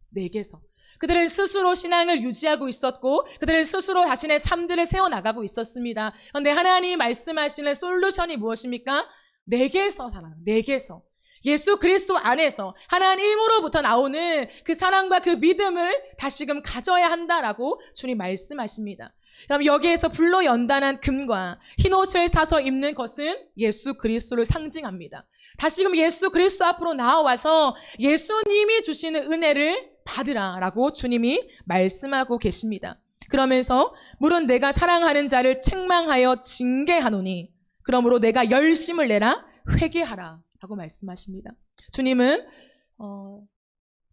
내게서. 그들은 스스로 신앙을 유지하고 있었고 그들은 스스로 자신의 삶들을 세워나가고 있었습니다. 그런데 하나님이 말씀하시는 솔루션이 무엇입니까? 내게서 살아요. 내게서. 예수 그리스도 안에서 하나님으로부터 나오는 그 사랑과 그 믿음을 다시금 가져야 한다라고 주님 말씀하십니다. 그럼 여기에서 불로 연단한 금과 흰옷을 사서 입는 것은 예수 그리스도를 상징합니다. 다시금 예수 그리스도 앞으로 나와서 예수님이 주시는 은혜를 받으라라고 주님이 말씀하고 계십니다. 그러면서 물은 내가 사랑하는 자를 책망하여 징계하노니 그러므로 내가 열심을 내라 회개하라 라고 말씀하십니다. 주님은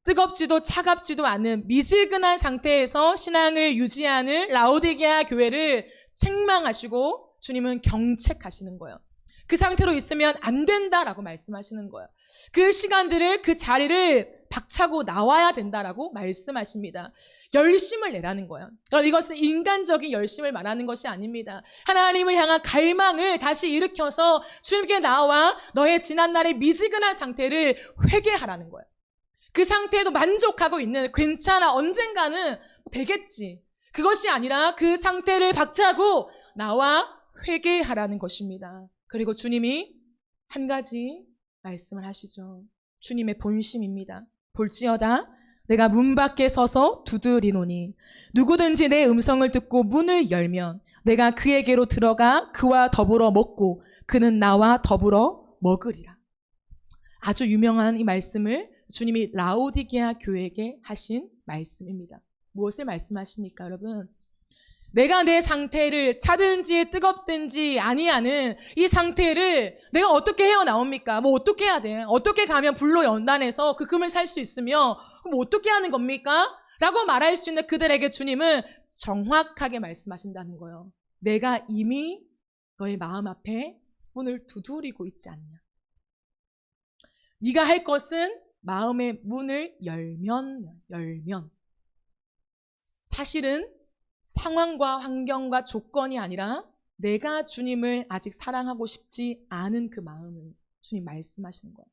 뜨겁지도 차갑지도 않은 미지근한 상태에서 신앙을 유지하는 라오디게아 교회를 책망하시고 주님은 경책하시는 거예요. 그 상태로 있으면 안 된다라고 말씀하시는 거예요. 그 시간들을, 그 자리를 박차고 나와야 된다라고 말씀하십니다. 열심을 내라는 거예요. 그럼 이것은 인간적인 열심을 말하는 것이 아닙니다. 하나님을 향한 갈망을 다시 일으켜서 주님께 나와 너의 지난날의 미지근한 상태를 회개하라는 거예요. 그 상태에도 만족하고 있는, 괜찮아, 언젠가는 되겠지. 그것이 아니라 그 상태를 박차고 나와 회개하라는 것입니다. 그리고 주님이 한 가지 말씀을 하시죠. 주님의 본심입니다. 볼지어다 내가 문 밖에 서서 두드리노니 누구든지 내 음성을 듣고 문을 열면 내가 그에게로 들어가 그와 더불어 먹고 그는 나와 더불어 먹으리라. 아주 유명한 이 말씀을 주님이 라오디게아 교회에게 하신 말씀입니다. 무엇을 말씀하십니까, 여러분? 내가 내 상태를 차든지 뜨겁든지 아니하는 이 상태를 내가 어떻게 헤어나옵니까? 뭐 어떻게 해야 돼? 어떻게 가면 불로 연단해서 그 금을 살 수 있으며 뭐 어떻게 하는 겁니까? 라고 말할 수 있는 그들에게 주님은 정확하게 말씀하신다는 거예요. 내가 이미 너의 마음 앞에 문을 두드리고 있지 않냐. 네가 할 것은 마음의 문을 열면. 사실은 상황과 환경과 조건이 아니라 내가 주님을 아직 사랑하고 싶지 않은 그 마음을 주님 말씀하시는 거예요.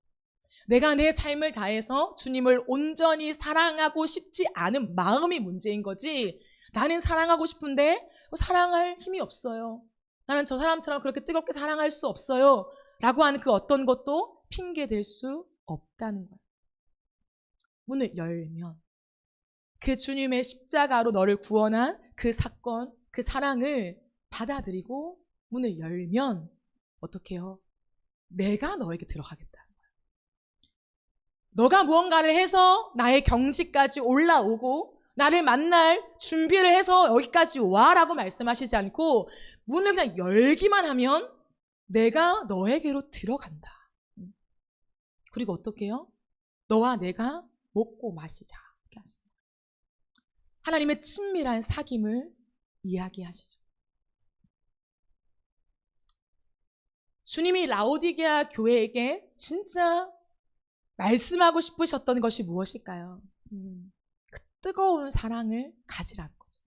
내가 내 삶을 다해서 주님을 온전히 사랑하고 싶지 않은 마음이 문제인 거지, 나는 사랑하고 싶은데 사랑할 힘이 없어요, 나는 저 사람처럼 그렇게 뜨겁게 사랑할 수 없어요 라고 하는 그 어떤 것도 핑계 댈 수 없다는 거예요. 문을 열면, 그 주님의 십자가로 너를 구원한 그 사건, 그 사랑을 받아들이고 문을 열면 어떻게 해요? 내가 너에게 들어가겠다는 거예요. 너가 무언가를 해서 나의 경지까지 올라오고 나를 만날 준비를 해서 여기까지 와라고 말씀하시지 않고 문을 그냥 열기만 하면 내가 너에게로 들어간다. 그리고 어떻게 해요? 너와 내가 먹고 마시자. 이렇게 하시죠. 하나님의 친밀한 사귐을 이야기하시죠. 주님이 라오디게아 교회에게 진짜 말씀하고 싶으셨던 것이 무엇일까요? 그 뜨거운 사랑을 가지라는 거죠.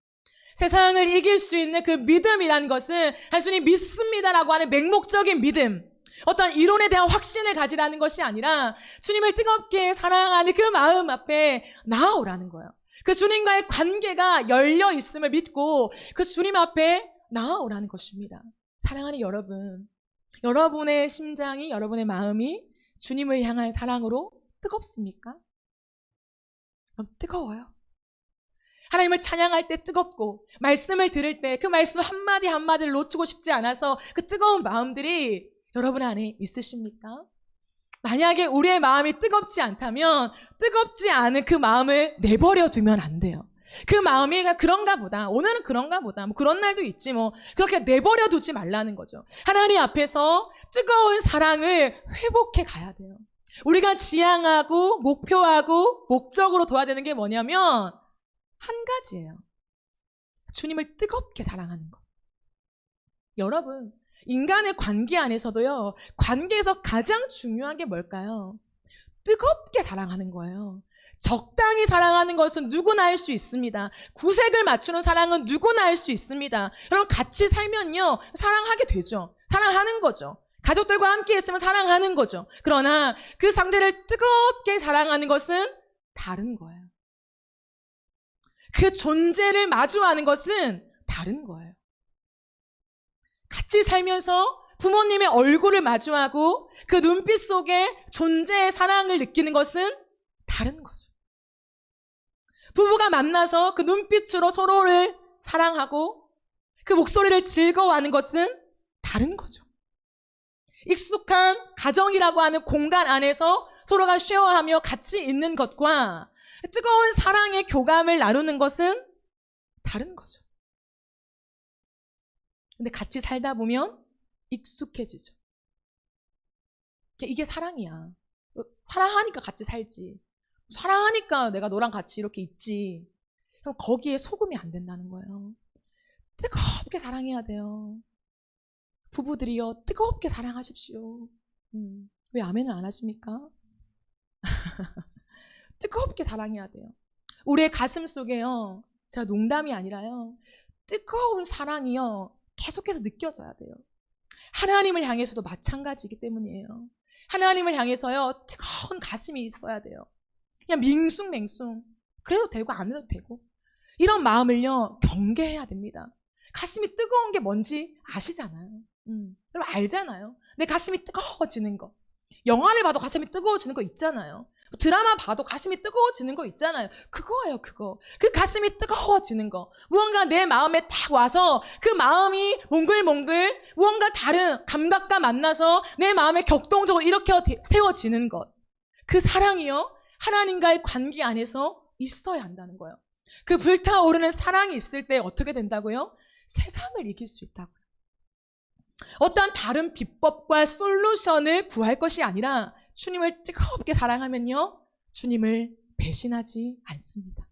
세상을 이길 수 있는 그 믿음이라는 것은 단순히 믿습니다라고 하는 맹목적인 믿음, 어떤 이론에 대한 확신을 가지라는 것이 아니라 주님을 뜨겁게 사랑하는 그 마음 앞에 나아오라는 거예요. 그 주님과의 관계가 열려 있음을 믿고 그 주님 앞에 나아오라는 것입니다. 사랑하는 여러분, 여러분의 심장이, 여러분의 마음이 주님을 향한 사랑으로 뜨겁습니까? 그럼 뜨거워요. 하나님을 찬양할 때 뜨겁고 말씀을 들을 때 그 말씀 한마디 한마디를 놓치고 싶지 않아서 그 뜨거운 마음들이 여러분 안에 있으십니까? 만약에 우리의 마음이 뜨겁지 않다면 뜨겁지 않은 그 마음을 내버려 두면 안 돼요. 그 마음이 그런가 보다, 오늘은 그런가 보다, 뭐 그런 날도 있지 뭐, 그렇게 내버려 두지 말라는 거죠. 하나님 앞에서 뜨거운 사랑을 회복해 가야 돼요. 우리가 지향하고 목표하고 목적으로 둬야 되는 게 뭐냐면 한 가지예요. 주님을 뜨겁게 사랑하는 것. 여러분, 인간의 관계 안에서도요, 관계에서 가장 중요한 게 뭘까요? 뜨겁게 사랑하는 거예요. 적당히 사랑하는 것은 누구나 할 수 있습니다. 구색을 맞추는 사랑은 누구나 할 수 있습니다. 여러분, 같이 살면요, 사랑하게 되죠. 사랑하는 거죠. 가족들과 함께 있으면 사랑하는 거죠. 그러나 그 상대를 뜨겁게 사랑하는 것은 다른 거예요. 그 존재를 마주하는 것은 다른 거예요. 같이 살면서 부모님의 얼굴을 마주하고 그 눈빛 속에 존재의 사랑을 느끼는 것은 다른 거죠. 부부가 만나서 그 눈빛으로 서로를 사랑하고 그 목소리를 즐거워하는 것은 다른 거죠. 익숙한 가정이라고 하는 공간 안에서 서로가 쉐어하며 같이 있는 것과 뜨거운 사랑의 교감을 나누는 것은 다른 거죠. 근데 같이 살다 보면 익숙해지죠. 이게 사랑이야. 사랑하니까 같이 살지. 사랑하니까 내가 너랑 같이 이렇게 있지. 그럼 거기에 속으면 안 된다는 거예요. 뜨겁게 사랑해야 돼요. 부부들이요, 뜨겁게 사랑하십시오. 왜 아멘을 안 하십니까? 뜨겁게 사랑해야 돼요. 우리의 가슴 속에요, 제가 농담이 아니라요, 뜨거운 사랑이요, 계속해서 느껴져야 돼요. 하나님을 향해서도 마찬가지이기 때문이에요. 하나님을 향해서요, 뜨거운 가슴이 있어야 돼요. 그냥 밍숭맹숭 그래도 되고 안 해도 되고, 이런 마음을요 경계해야 됩니다. 가슴이 뜨거운 게 뭔지 아시잖아요. 여러분 알잖아요. 내 가슴이 뜨거워지는 거. 영화를 봐도 가슴이 뜨거워지는 거 있잖아요. 드라마 봐도 가슴이 뜨거워지는 거 있잖아요. 그거예요, 그거. 그 가슴이 뜨거워지는 거. 무언가 내 마음에 탁 와서 그 마음이 몽글몽글 무언가 다른 감각과 만나서 내 마음에 격동적으로 이렇게 세워지는 것. 그 사랑이요, 하나님과의 관계 안에서 있어야 한다는 거예요. 그 불타오르는 사랑이 있을 때 어떻게 된다고요? 세상을 이길 수 있다고요. 어떠한 다른 비법과 솔루션을 구할 것이 아니라 주님을 뜨겁게 사랑하면요, 주님을 배신하지 않습니다.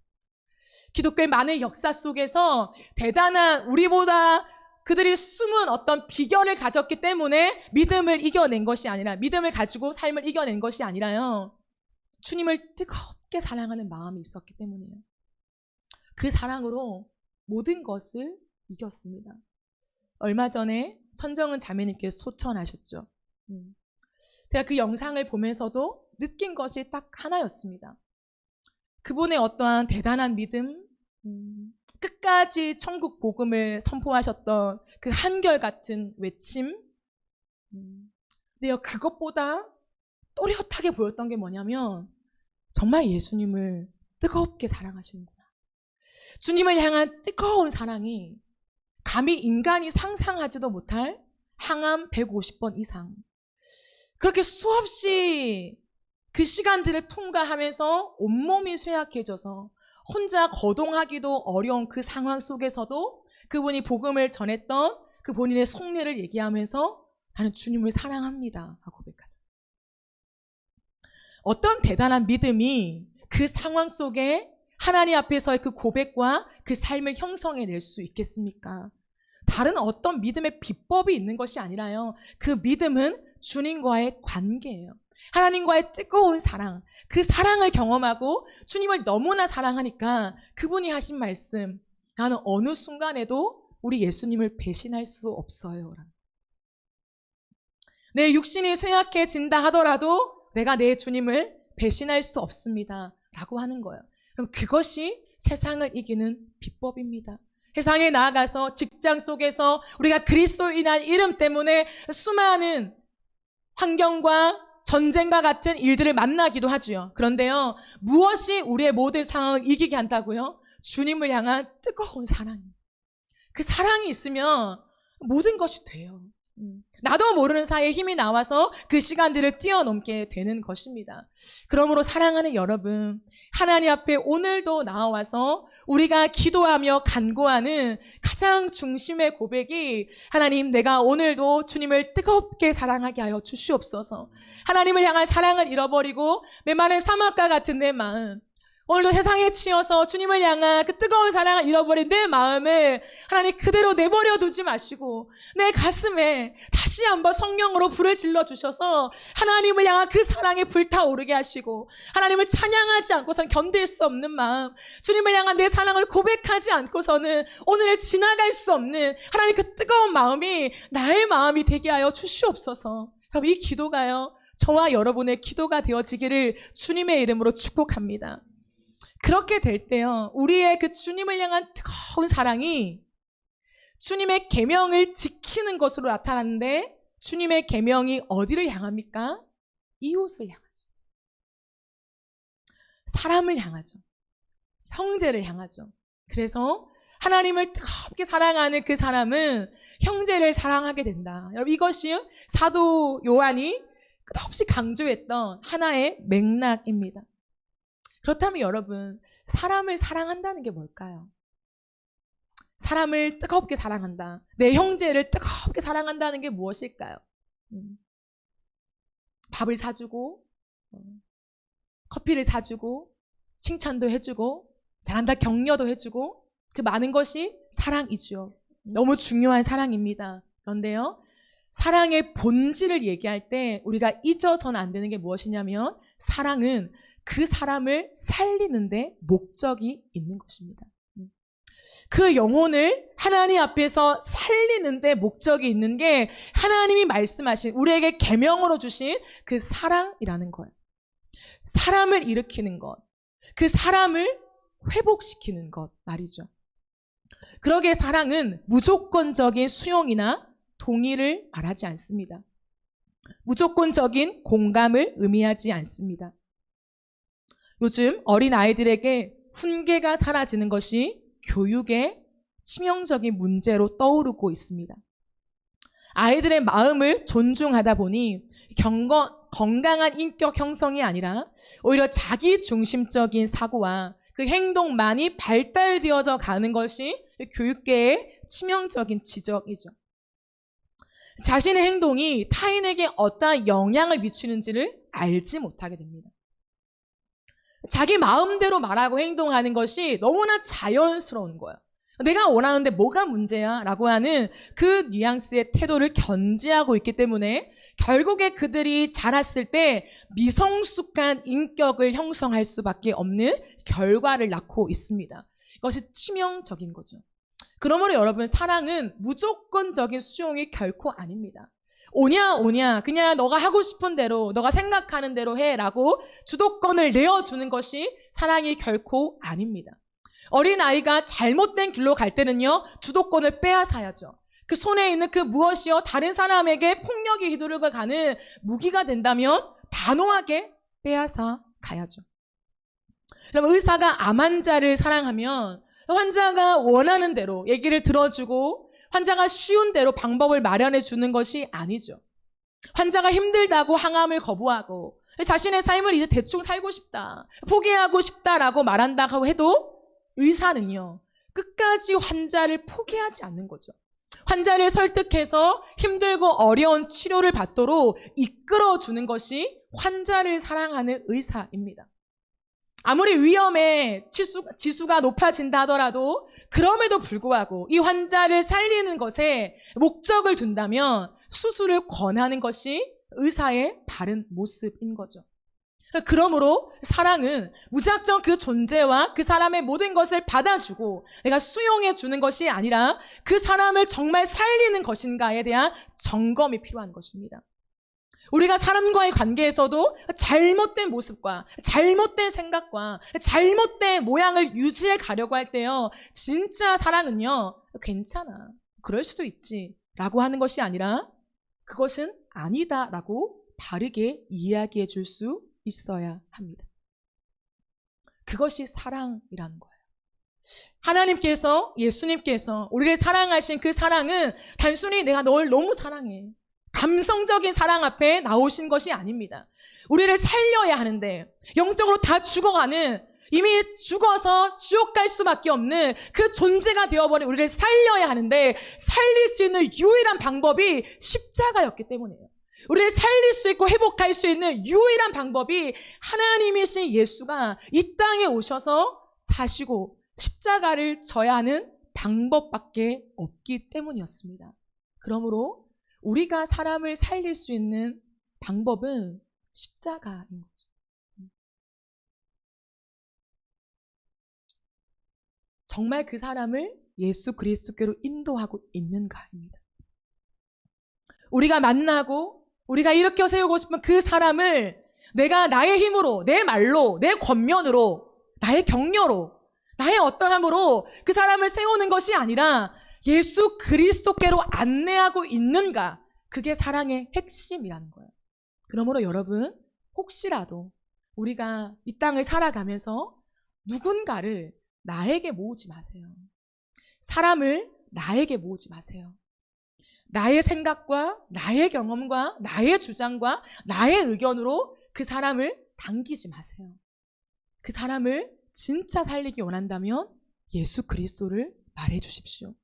기독교의 많은 역사 속에서 대단한 우리보다 그들이 숨은 어떤 비결을 가졌기 때문에 믿음을 이겨낸 것이 아니라, 믿음을 가지고 삶을 이겨낸 것이 아니라요, 주님을 뜨겁게 사랑하는 마음이 있었기 때문이에요. 그 사랑으로 모든 것을 이겼습니다. 얼마 전에 천정은 자매님께서 소천하셨죠. 제가 그 영상을 보면서도 느낀 것이 딱 하나였습니다. 그분의 어떠한 대단한 믿음, 끝까지 천국 복음을 선포하셨던 그 한결같은 외침, 근데요, 그것보다 또렷하게 보였던 게 뭐냐면 정말 예수님을 뜨겁게 사랑하시는구나. 주님을 향한 뜨거운 사랑이 감히 인간이 상상하지도 못할 항암 150번 이상, 그렇게 수없이 그 시간들을 통과하면서 온몸이 쇠약해져서 혼자 거동하기도 어려운 그 상황 속에서도 그분이 복음을 전했던 그 본인의 속내를 얘기하면서 나는 주님을 사랑합니다 하고 고백하죠. 어떤 대단한 믿음이 그 상황 속에 하나님 앞에서의 그 고백과 그 삶을 형성해낼 수 있겠습니까? 다른 어떤 믿음의 비법이 있는 것이 아니라요, 그 믿음은 주님과의 관계예요. 하나님과의 뜨거운 사랑, 그 사랑을 경험하고 주님을 너무나 사랑하니까 그분이 하신 말씀, 나는 어느 순간에도 우리 예수님을 배신할 수 없어요. 내 육신이 쇠약해진다 하더라도 내가 내 주님을 배신할 수 없습니다 라고 하는 거예요. 그럼 그것이 세상을 이기는 비법입니다. 세상에 나아가서 직장 속에서 우리가 그리스도인이라는 이름 때문에 수많은 환경과 전쟁과 같은 일들을 만나기도 하죠. 그런데요, 무엇이 우리의 모든 상황을 이기게 한다고요? 주님을 향한 뜨거운 사랑이에요. 그 사랑이 있으면 모든 것이 돼요. 나도 모르는 사이에 힘이 나와서 그 시간들을 뛰어넘게 되는 것입니다. 그러므로 사랑하는 여러분, 하나님 앞에 오늘도 나와서 우리가 기도하며 간구하는 가장 중심의 고백이, 하나님, 내가 오늘도 주님을 뜨겁게 사랑하게 하여 주시옵소서. 하나님을 향한 사랑을 잃어버리고 메마른 사막과 같은 내 마음, 오늘도 세상에 치여서 주님을 향한 그 뜨거운 사랑을 잃어버린 내 마음을 하나님 그대로 내버려 두지 마시고 내 가슴에 다시 한번 성령으로 불을 질러주셔서 하나님을 향한 그 사랑이 불타오르게 하시고, 하나님을 찬양하지 않고서는 견딜 수 없는 마음, 주님을 향한 내 사랑을 고백하지 않고서는 오늘을 지나갈 수 없는 하나님 그 뜨거운 마음이 나의 마음이 되게 하여 주시옵소서. 그럼 이 기도가요, 저와 여러분의 기도가 되어지기를 주님의 이름으로 축복합니다. 그렇게 될 때요, 우리의 그 주님을 향한 뜨거운 사랑이 주님의 계명을 지키는 것으로 나타나는데, 주님의 계명이 어디를 향합니까? 이웃을 향하죠. 사람을 향하죠. 형제를 향하죠. 그래서 하나님을 뜨겁게 사랑하는 그 사람은 형제를 사랑하게 된다. 여러분, 이것이 사도 요한이 끝없이 강조했던 하나의 맥락입니다. 그렇다면 여러분, 사람을 사랑한다는 게 뭘까요? 사람을 뜨겁게 사랑한다, 내 형제를 뜨겁게 사랑한다는 게 무엇일까요? 밥을 사주고, 커피를 사주고, 칭찬도 해주고, 잘한다 격려도 해주고, 그 많은 것이 사랑이죠. 너무 중요한 사랑입니다. 그런데요, 사랑의 본질을 얘기할 때 우리가 잊어서는 안 되는 게 무엇이냐면, 사랑은 그 사람을 살리는데 목적이 있는 것입니다. 그 영혼을 하나님 앞에서 살리는데 목적이 있는 게 하나님이 말씀하신, 우리에게 계명으로 주신 그 사랑이라는 거예요. 사람을 일으키는 것, 그 사람을 회복시키는 것 말이죠. 그러기에 사랑은 무조건적인 수용이나 동의를 말하지 않습니다. 무조건적인 공감을 의미하지 않습니다. 요즘 어린 아이들에게 훈계가 사라지는 것이 교육의 치명적인 문제로 떠오르고 있습니다. 아이들의 마음을 존중하다 보니 건강한 인격 형성이 아니라 오히려 자기중심적인 사고와 그 행동만이 발달되어져 가는 것이 교육계의 치명적인 지적이죠. 자신의 행동이 타인에게 어떠한 영향을 미치는지를 알지 못하게 됩니다. 자기 마음대로 말하고 행동하는 것이 너무나 자연스러운 거예요. 내가 원하는데 뭐가 문제야? 라고 하는 그 뉘앙스의 태도를 견지하고 있기 때문에 결국에 그들이 자랐을 때 미성숙한 인격을 형성할 수밖에 없는 결과를 낳고 있습니다. 이것이 치명적인 거죠. 그러므로 여러분, 사랑은 무조건적인 수용이 결코 아닙니다. 오냐 그냥 너가 하고 싶은 대로 너가 생각하는 대로 해라고 주도권을 내어주는 것이 사랑이 결코 아닙니다. 어린아이가 잘못된 길로 갈 때는요, 주도권을 빼앗아야죠. 그 손에 있는 그 무엇이요, 다른 사람에게 폭력이 휘두르고 가는 무기가 된다면 단호하게 빼앗아 가야죠. 그럼 의사가 암 환자를 사랑하면 환자가 원하는 대로 얘기를 들어주고 환자가 쉬운 대로 방법을 마련해 주는 것이 아니죠. 환자가 힘들다고 항암을 거부하고 자신의 삶을 이제 대충 살고 싶다, 포기하고 싶다라고 말한다고 해도 의사는요, 끝까지 환자를 포기하지 않는 거죠. 환자를 설득해서 힘들고 어려운 치료를 받도록 이끌어주는 것이 환자를 사랑하는 의사입니다. 아무리 위험의 지수가 높아진다 하더라도 그럼에도 불구하고 이 환자를 살리는 것에 목적을 둔다면 수술을 권하는 것이 의사의 바른 모습인 거죠. 그러므로 사랑은 무작정 그 존재와 그 사람의 모든 것을 받아주고 내가 수용해 주는 것이 아니라 그 사람을 정말 살리는 것인가에 대한 점검이 필요한 것입니다. 우리가 사람과의 관계에서도 잘못된 모습과 잘못된 생각과 잘못된 모양을 유지해 가려고 할 때요, 진짜 사랑은요, 괜찮아, 그럴 수도 있지 라고 하는 것이 아니라 그것은 아니다 라고 바르게 이야기해 줄 수 있어야 합니다. 그것이 사랑이라는 거예요. 하나님께서, 예수님께서 우리를 사랑하신 그 사랑은 단순히 내가 널 너무 사랑해, 감성적인 사랑 앞에 나오신 것이 아닙니다. 우리를 살려야 하는데 영적으로 다 죽어가는, 이미 죽어서 지옥 갈 수밖에 없는 그 존재가 되어버린 우리를 살려야 하는데 살릴 수 있는 유일한 방법이 십자가였기 때문이에요. 우리를 살릴 수 있고 회복할 수 있는 유일한 방법이 하나님이신 예수가 이 땅에 오셔서 사시고 십자가를 져야 하는 방법밖에 없기 때문이었습니다. 그러므로 우리가 사람을 살릴 수 있는 방법은 십자가인 거죠. 정말 그 사람을 예수 그리스도께로 인도하고 있는가입니다. 우리가 만나고 우리가 일으켜 세우고 싶은 그 사람을 내가 나의 힘으로, 내 말로, 내 권면으로, 나의 격려로, 나의 어떠함으로 그 사람을 세우는 것이 아니라 예수 그리스도께로 안내하고 있는가, 그게 사랑의 핵심이라는 거예요. 그러므로 여러분, 혹시라도 우리가 이 땅을 살아가면서 누군가를 나에게 모으지 마세요. 사람을 나에게 모으지 마세요. 나의 생각과 나의 경험과 나의 주장과 나의 의견으로 그 사람을 당기지 마세요. 그 사람을 진짜 살리기 원한다면 예수 그리스도를 말해 주십시오.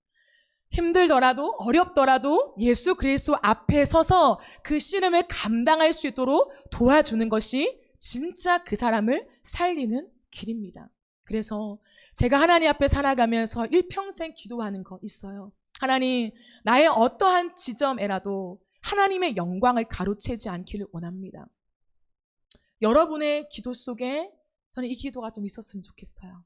힘들더라도 어렵더라도 예수 그리스도 앞에 서서 그 씨름을 감당할 수 있도록 도와주는 것이 진짜 그 사람을 살리는 길입니다. 그래서 제가 하나님 앞에 살아가면서 일평생 기도하는 거 있어요. 하나님, 나의 어떠한 지점에라도 하나님의 영광을 가로채지 않기를 원합니다. 여러분의 기도 속에 저는 이 기도가 좀 있었으면 좋겠어요.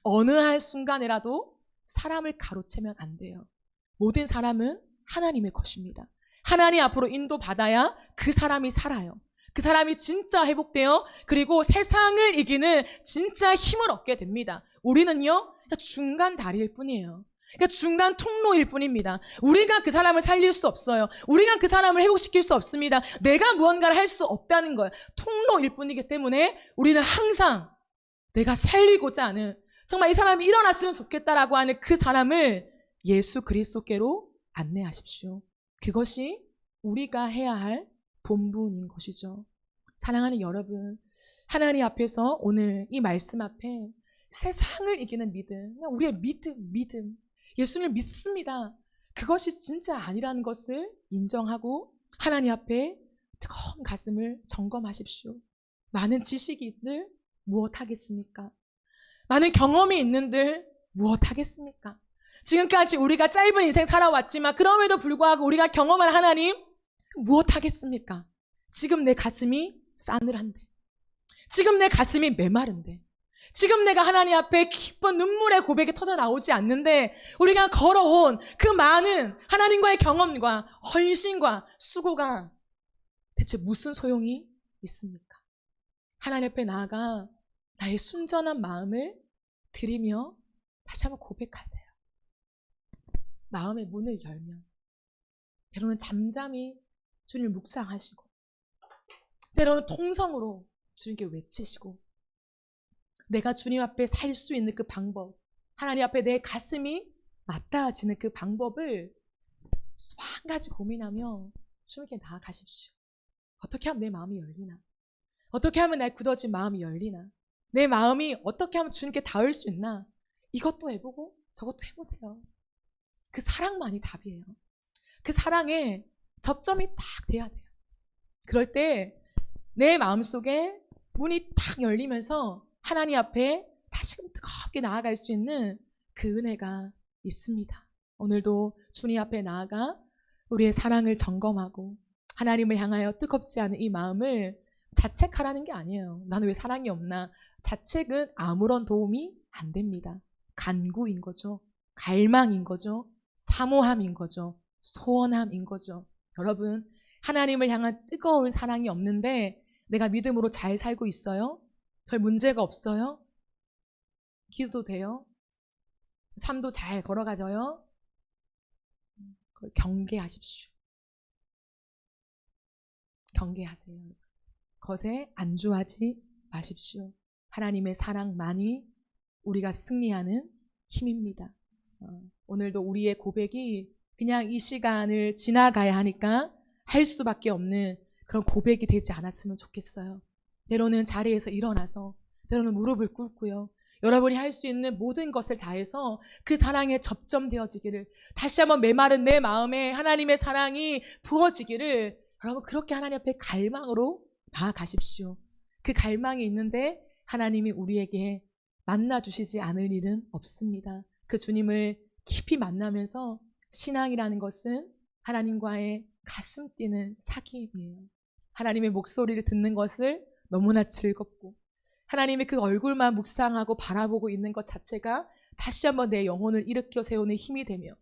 어느 한 순간에라도 사람을 가로채면 안 돼요. 모든 사람은 하나님의 것입니다. 하나님 앞으로 인도받아야 그 사람이 살아요. 그 사람이 진짜 회복돼요. 그리고 세상을 이기는 진짜 힘을 얻게 됩니다. 우리는요, 중간 다리일 뿐이에요. 그러니까 중간 통로일 뿐입니다. 우리가 그 사람을 살릴 수 없어요. 우리가 그 사람을 회복시킬 수 없습니다. 내가 무언가를 할 수 없다는 거예요. 통로일 뿐이기 때문에 우리는 항상 내가 살리고자 하는, 정말 이 사람이 일어났으면 좋겠다라고 하는 그 사람을 예수 그리스도께로 안내하십시오. 그것이 우리가 해야 할 본분인 것이죠. 사랑하는 여러분, 하나님 앞에서 오늘 이 말씀 앞에 세상을 이기는 믿음, 우리의 믿음, 예수님을 믿습니다. 그것이 진짜 아니라는 것을 인정하고 하나님 앞에 뜨거운 가슴을 점검하십시오. 많은 지식이 있들 무엇 하겠습니까? 많은 경험이 있는들 무엇 하겠습니까? 지금까지 우리가 짧은 인생 살아왔지만 그럼에도 불구하고 우리가 경험한 하나님 무엇 하겠습니까? 지금 내 가슴이 싸늘한데, 지금 내 가슴이 메마른데, 지금 내가 하나님 앞에 기쁜 눈물의 고백이 터져 나오지 않는데 우리가 걸어온 그 많은 하나님과의 경험과 헌신과 수고가 대체 무슨 소용이 있습니까? 하나님 앞에 나아가 나의 순전한 마음을 드리며 다시 한번 고백하세요. 마음의 문을 열면 때로는 잠잠히 주님을 묵상하시고, 때로는 통성으로 주님께 외치시고, 내가 주님 앞에 살 수 있는 그 방법, 하나님 앞에 내 가슴이 맞닿아지는 그 방법을 수만 가지 고민하며 주님께 나아가십시오. 어떻게 하면 내 마음이 열리나? 어떻게 하면 나의 굳어진 마음이 열리나? 내 마음이 어떻게 하면 주님께 닿을 수 있나? 이것도 해보고 저것도 해보세요. 그 사랑만이 답이에요. 그 사랑에 접점이 딱 돼야 돼요. 그럴 때 내 마음속에 문이 탁 열리면서 하나님 앞에 다시금 뜨겁게 나아갈 수 있는 그 은혜가 있습니다. 오늘도 주님 앞에 나아가 우리의 사랑을 점검하고 하나님을 향하여 뜨겁지 않은 이 마음을 자책하라는 게 아니에요. 나는 왜 사랑이 없나? 자책은 아무런 도움이 안 됩니다. 간구인 거죠. 갈망인 거죠. 사모함인 거죠. 소원함인 거죠. 여러분, 하나님을 향한 뜨거운 사랑이 없는데 내가 믿음으로 잘 살고 있어요? 별 문제가 없어요? 기도도 돼요? 삶도 잘 걸어가져요? 그걸 경계하십시오. 경계하세요. 것에 안주하지 마십시오. 하나님의 사랑만이 우리가 승리하는 힘입니다. 오늘도 우리의 고백이 그냥 이 시간을 지나가야 하니까 할 수밖에 없는 그런 고백이 되지 않았으면 좋겠어요. 때로는 자리에서 일어나서, 때로는 무릎을 꿇고요, 여러분이 할 수 있는 모든 것을 다해서 그 사랑에 접점되어지기를, 다시 한번 메마른 내 마음에 하나님의 사랑이 부어지기를 여러분 그렇게 하나님 앞에 갈망으로 나아가십시오. 그 갈망이 있는데 하나님이 우리에게 만나주시지 않을 일은 없습니다. 그 주님을 깊이 만나면서 신앙이라는 것은 하나님과의 가슴 뛰는 사귐이에요. 하나님의 목소리를 듣는 것을 너무나 즐겁고 하나님의 그 얼굴만 묵상하고 바라보고 있는 것 자체가 다시 한번 내 영혼을 일으켜 세우는 힘이 되며,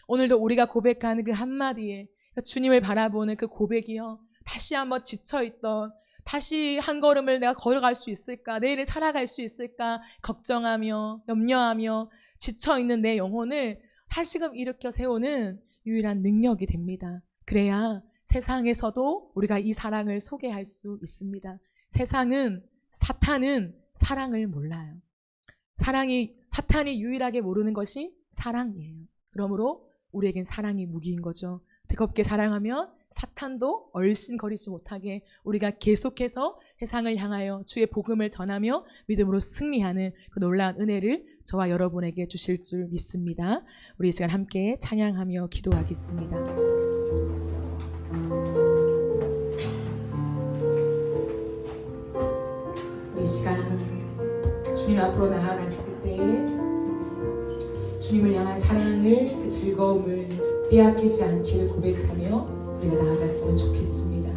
오늘도 우리가 고백하는 그 한마디에 주님을 바라보는 그 고백이요, 다시 한번 지쳐있던, 다시 한 걸음을 내가 걸어갈 수 있을까, 내일을 살아갈 수 있을까 걱정하며 염려하며 지쳐있는 내 영혼을 다시금 일으켜 세우는 유일한 능력이 됩니다. 그래야 세상에서도 우리가 이 사랑을 소개할 수 있습니다. 사탄은 사랑을 몰라요. 사탄이 유일하게 모르는 것이 사랑이에요. 그러므로 우리에겐 사랑이 무기인 거죠. 뜨겁게 사랑하면 사탄도 얼씬거리지 못하게 우리가 계속해서 세상을 향하여 주의 복음을 전하며 믿음으로 승리하는 그 놀라운 은혜를 저와 여러분에게 주실 줄 믿습니다. 우리 이 시간 함께 찬양하며 기도하겠습니다. 이 시간 주님 앞으로 나아갔을 때에 주님을 향한 사랑을, 그 즐거움을 빼앗기지 않기를 고백하며 우리가 나아갔으면 좋겠습니다.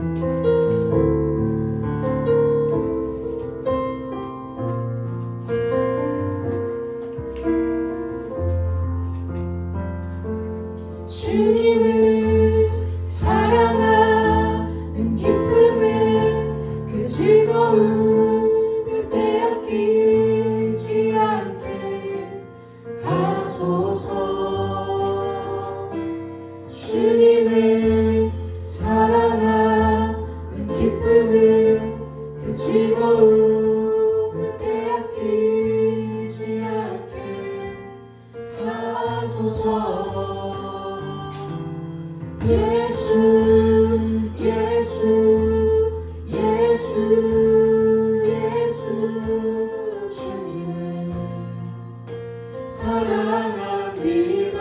주님을 사랑하는 기쁨을, 그 즐거움을 빼앗기지 않게 하소서. 주님을 사랑하는 기쁨을, 그 즐거움을 빼앗기지 않게 하소서. 예수, 예수, 예수, 예수, 주님을 사랑합니다.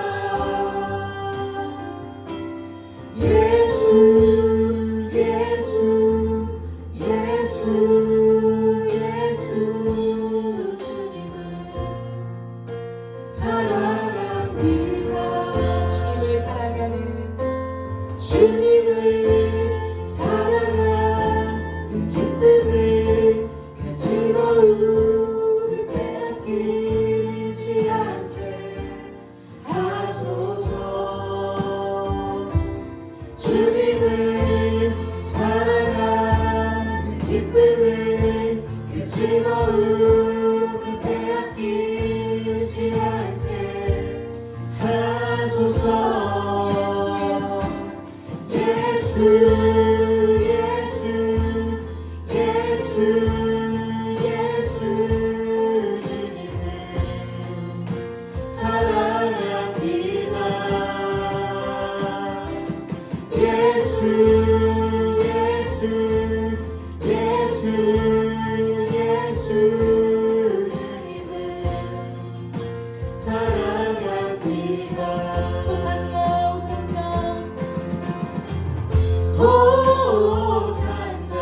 예수 주님을 사랑합니다. 호산나 호산나 호산나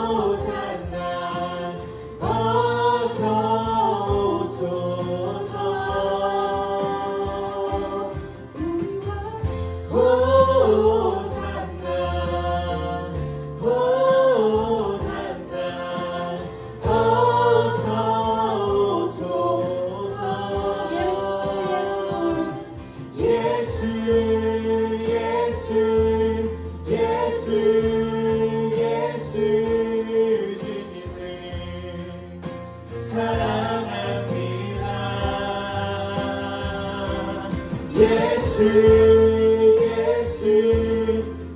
호산나 어서 오소서 호산나 호산나 어서 오소서 예수 예수 예수 예수 예수 주님을 사랑합니다. 예수 예수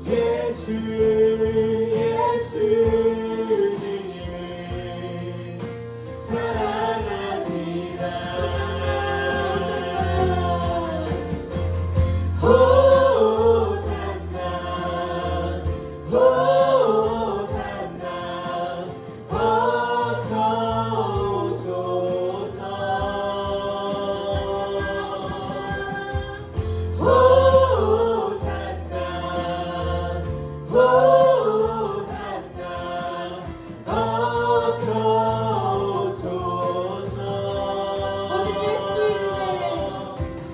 예수 예수 주님을 사랑합니다. 호산나 호산나 호산나 어서 오소서 호산나 호산나 어서 오소서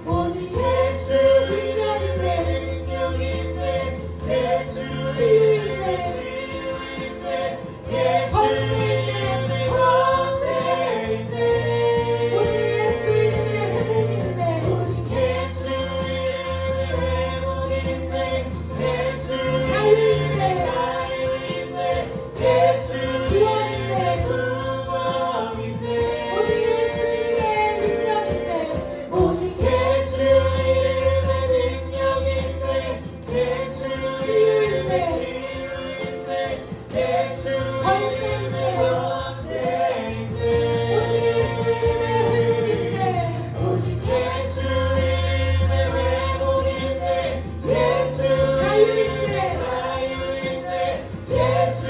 오직 예수 이름에 능력 있네 예수 치유 있네 예수 이름에 권세 있네 오직 예수 이름에 회복 있네 오직 예수 이름에 회복 있네 예수 자유 있네 예수 구원 있네 구원 있네 오직 예수 이름에 능력 있네 오직 예수 이름에 능력 있네 예수 치유 있네 예수 권세 있네 오직 예수 이름에 회복 있네 오직 예수 이름에 회복 있네 예수 자유 있네 예수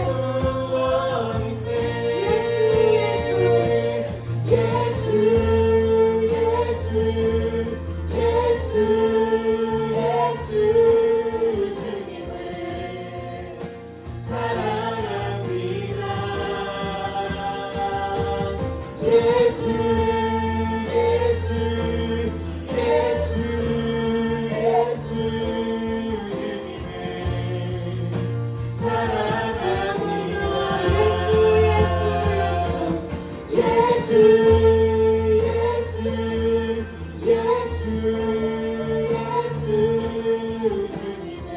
구원 있네 예수 주님을 사랑합니다. 예수 예수 예수 예수 주님을 사랑합니다. 예수 예수 예수 예수 예수 예수 주님을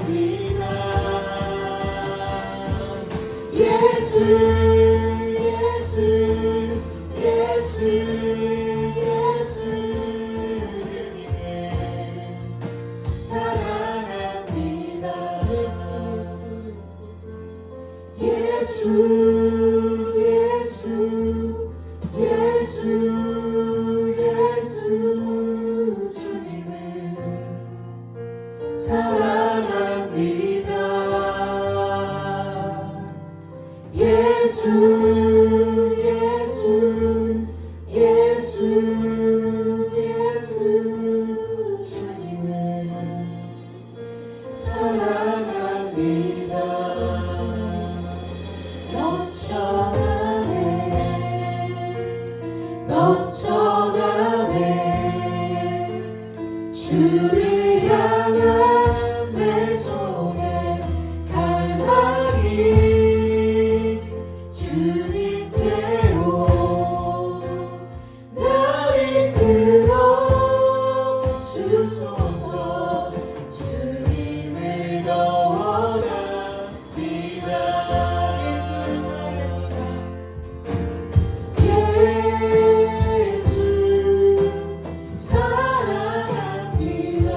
사랑합니다. 예수 예수 예수 예수 주님을 사랑합니다. 예수 예수 예수 예수 주님을 사랑합니다. 예수 예수 예수 예수 주님을 사랑합니다. 넘쳐나네 넘쳐나네 주를 향한 내 손에 갈망이 주님께로 날 이끌어 주소서. 주님을 더 원합니다. 예수를 사랑합니다. 예수 사랑합니다.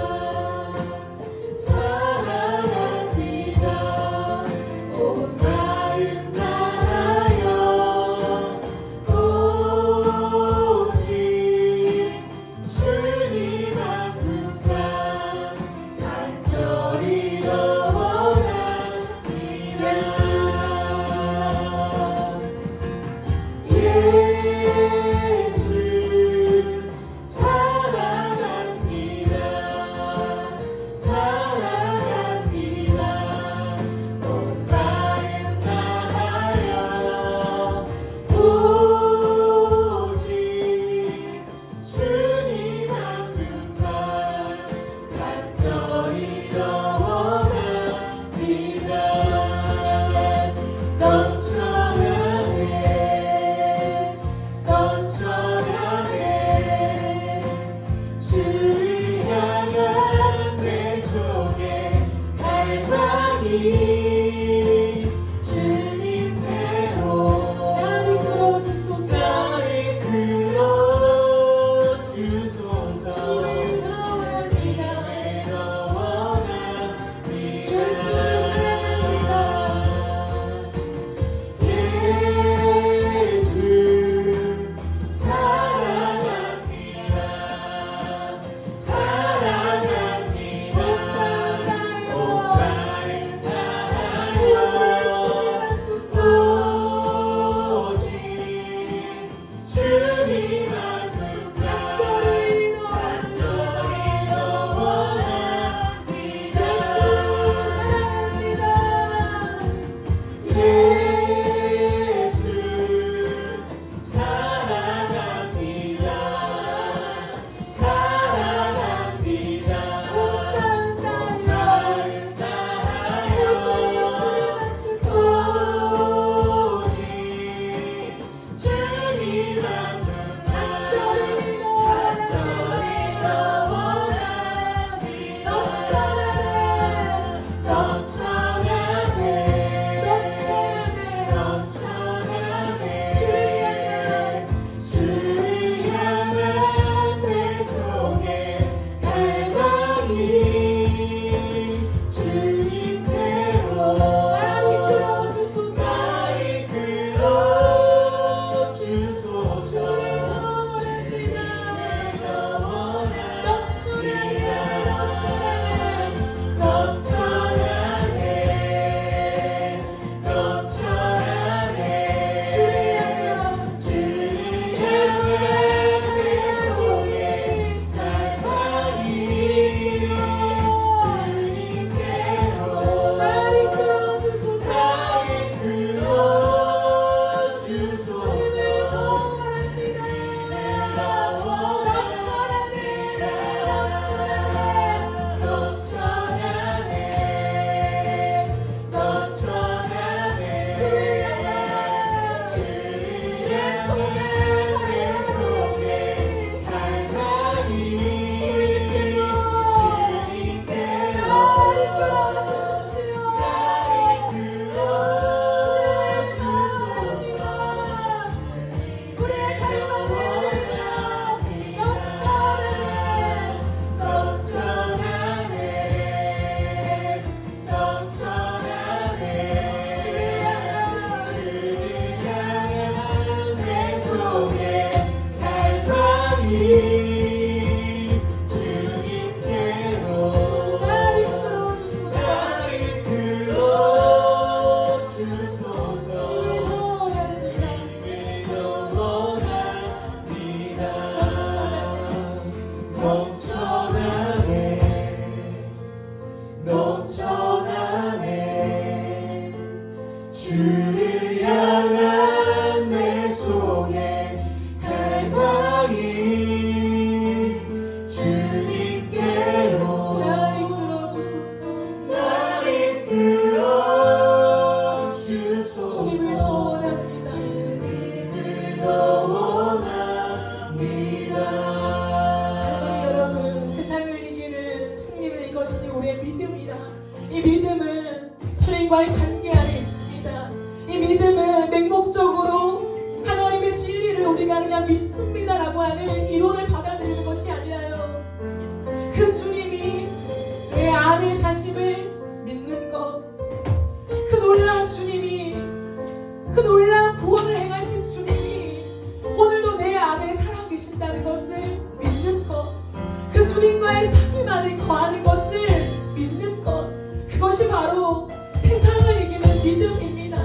것이니 우리의 믿음이라. 이 믿음은 주님과의 관계 안에 있습니다. 이 믿음은 맹목적으로 하나님의 진리를 우리가 그냥 믿습니다라고 하는 이론을 받아들이는 것이 아니라요, 그 주님이 내 안에 사심을 믿는 것, 그 놀라운 주님이, 그 놀라운 구원을 행하신 주님이 오늘도 내 안에 살아계신다는 것을 믿는 것, 그 주님과의 삶 안에 거하는 것을 믿는 것, 그것이 바로 세상을 이기는 믿음입니다.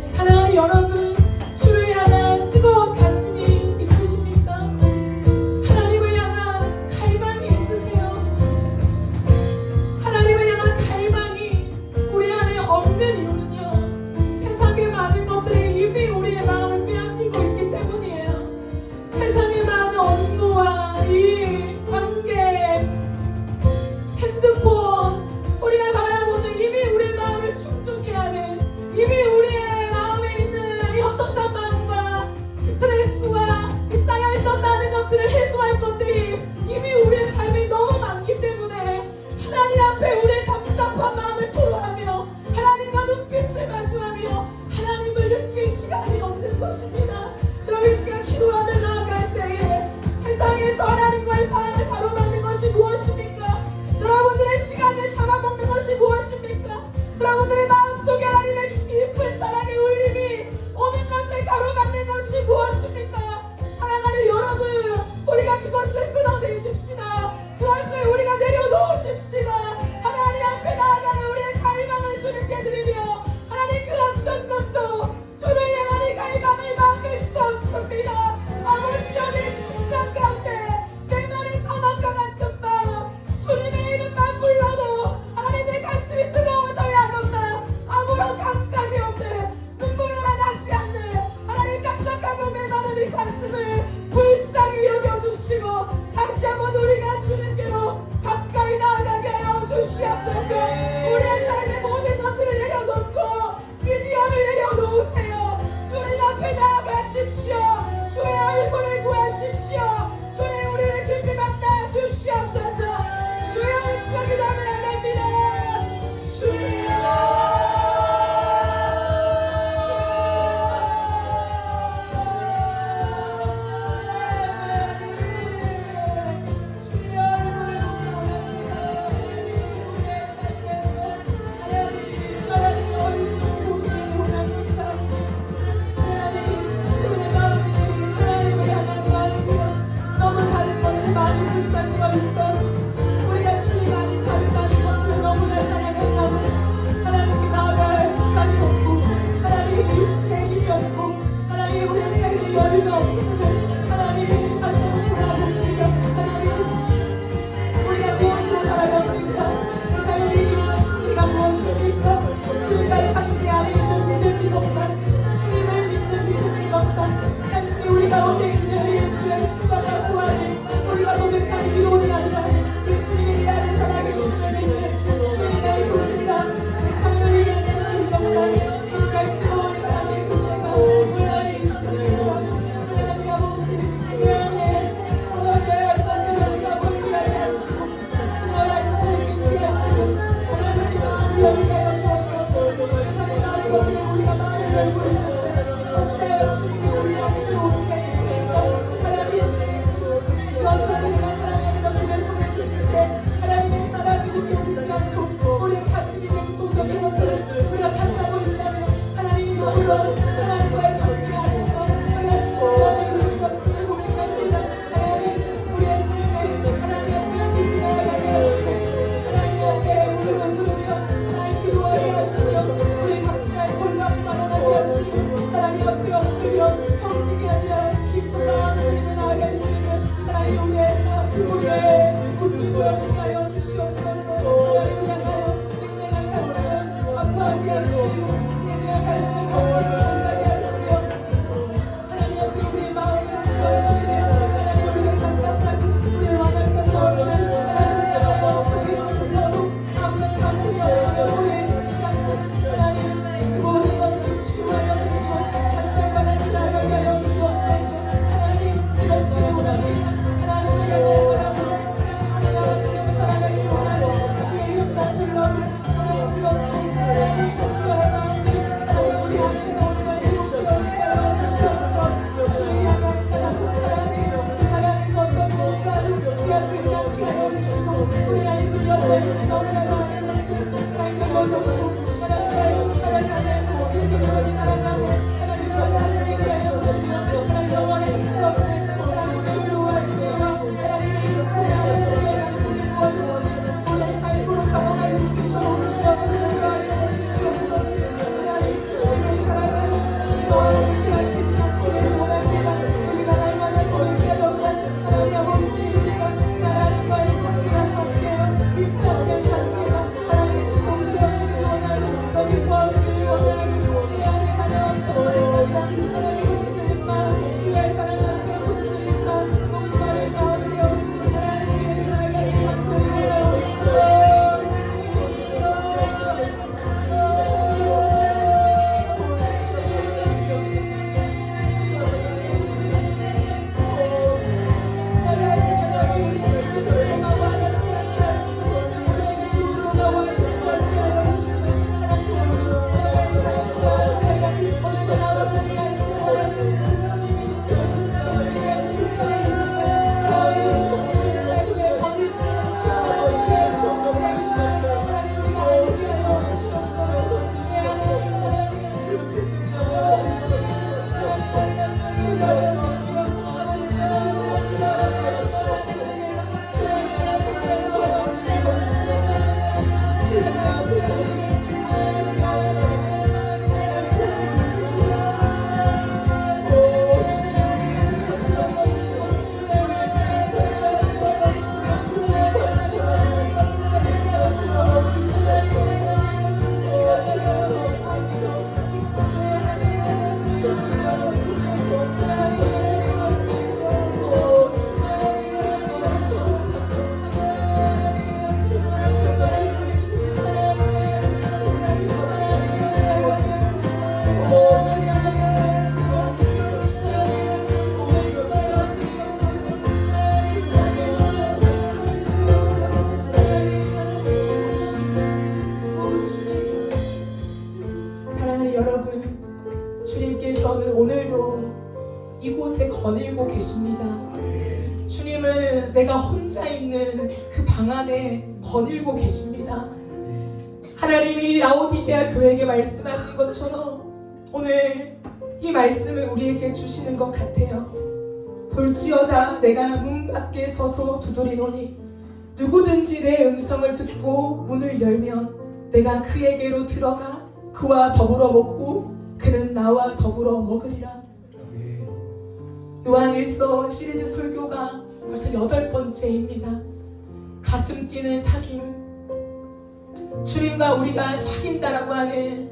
사랑하는 여러분, 주를 향한 뜨거운 가슴이 있으십니까? 하나님을 향한 갈망이 있으세요? 하나님을 향한 갈망이 우리 안에 없는 이유는요, 세상의 많은 것들이 이미 우리의 마음을 빼앗기고 있기 때문이에요. 세상의 많은 업무와 일, 관계, 핸드폰, 우리가 바라보는 이미 우리의 마음을 충족케 하는, 이미 우리의 마음에 있는 이 헛헛한 마음과 스트레스와 이 쌓여있던 많은 것들을 해소할 것들이 이미 우리의 삶에 너무 많기 때문에 하나님 앞에 우리의 답답한 마음을 토로하며 하나님과 눈빛을 마주하며 하나님을 느낄 시간이 없는 것입니다. 여러분, 이 시간 기도하며 나아갈 때에 세상에서 하나님과의 사랑을 가로막는 것이 무엇입니까? 여러분들의 시간을 잡아먹는 것이 무엇입니까? 여러분들의 마음속에 하나님의 깊은 사랑의 울림이 오는 것을 가로막는 것이 무엇입니까? 사랑하는 여러분, 우리가 그것을 끊어내십시다. 그것을 우리가 내려놓으십시다. 하나님 앞에 나아가는 우리의 갈망을 주님께 드리며, 하나님 그 어떤 것도 주를 향한 이 갈망을 막을 수 없습니다. 아버지여, 내 심장 가운데 내 사막과 같은 마음, 주님의 이름만 불러도 하나님 내 가슴이 뜨거워져야 하건만 아무런 감각이 없는, 눈물 하나 나지 않는 하나님 깜짝하고 메마른 이 가슴을 불쌍히 여겨주시고 다시 한번 우리가 주님께로 가까이 나아가게 하여 주시옵소서. 우리의 삶의 모든 것들을 내려놓고 미디어를 내려놓으세요. 주님 앞에 나아가십시오. 주의 얼굴을 구하십시오. 주의 우리를 깊이 만나 주시옵소서. 주여, 시간 기도하면 안 됩니다. 주여. 하나님, 우리의 삶에서 하나님, 하나님 얼굴을 보기 원합니다. 하나님, 우리의 마음이 주님께서는 오늘도 이곳에 거닐고 계십니다. 주님은 내가 혼자 있는 그 방 안에 거닐고 계십니다. 하나님이 라오디게아 교회에게 말씀하신 것처럼 오늘 이 말씀을 우리에게 주시는 것 같아요. 볼지어다 내가 문 밖에 서서 두드리노니 누구든지 내 음성을 듣고 문을 열면 내가 그에게로 들어가 그와 더불어 먹고 그는 나와 더불어 먹으리라. 요한일서 시리즈 설교가 벌써 8번째입니다. 가슴 뛰는 사귐, 주님과 우리가 사귄다라고 하는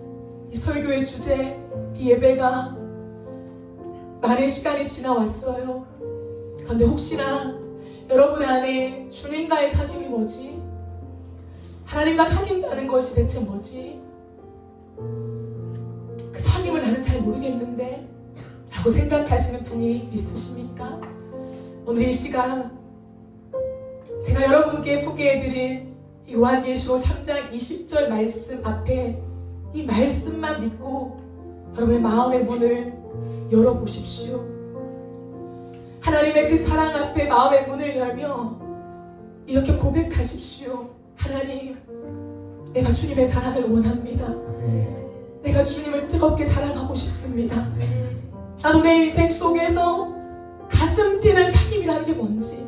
이 설교의 주제, 이 예배가 많은 시간이 지나왔어요. 그런데 혹시나 여러분 안에 주님과의 사귐이 뭐지? 하나님과 사귄다는 것이 대체 뭐지? 그 사귐을 나는 잘 모르겠는데 라고 생각하시는 분이 있으십니까? 오늘 이 시간 제가 여러분께 소개해드린 요한계시록 3장 20절 말씀 앞에 이 말씀만 믿고 여러분의 마음의 문을 열어보십시오. 하나님의 그 사랑 앞에 마음의 문을 열며 이렇게 고백하십시오. 하나님, 내가 주님의 사랑을 원합니다. 내가 주님을 뜨겁게 사랑하고 싶습니다. 나도 내 인생 속에서 가슴 뛰는 사귐이라는 게 뭔지,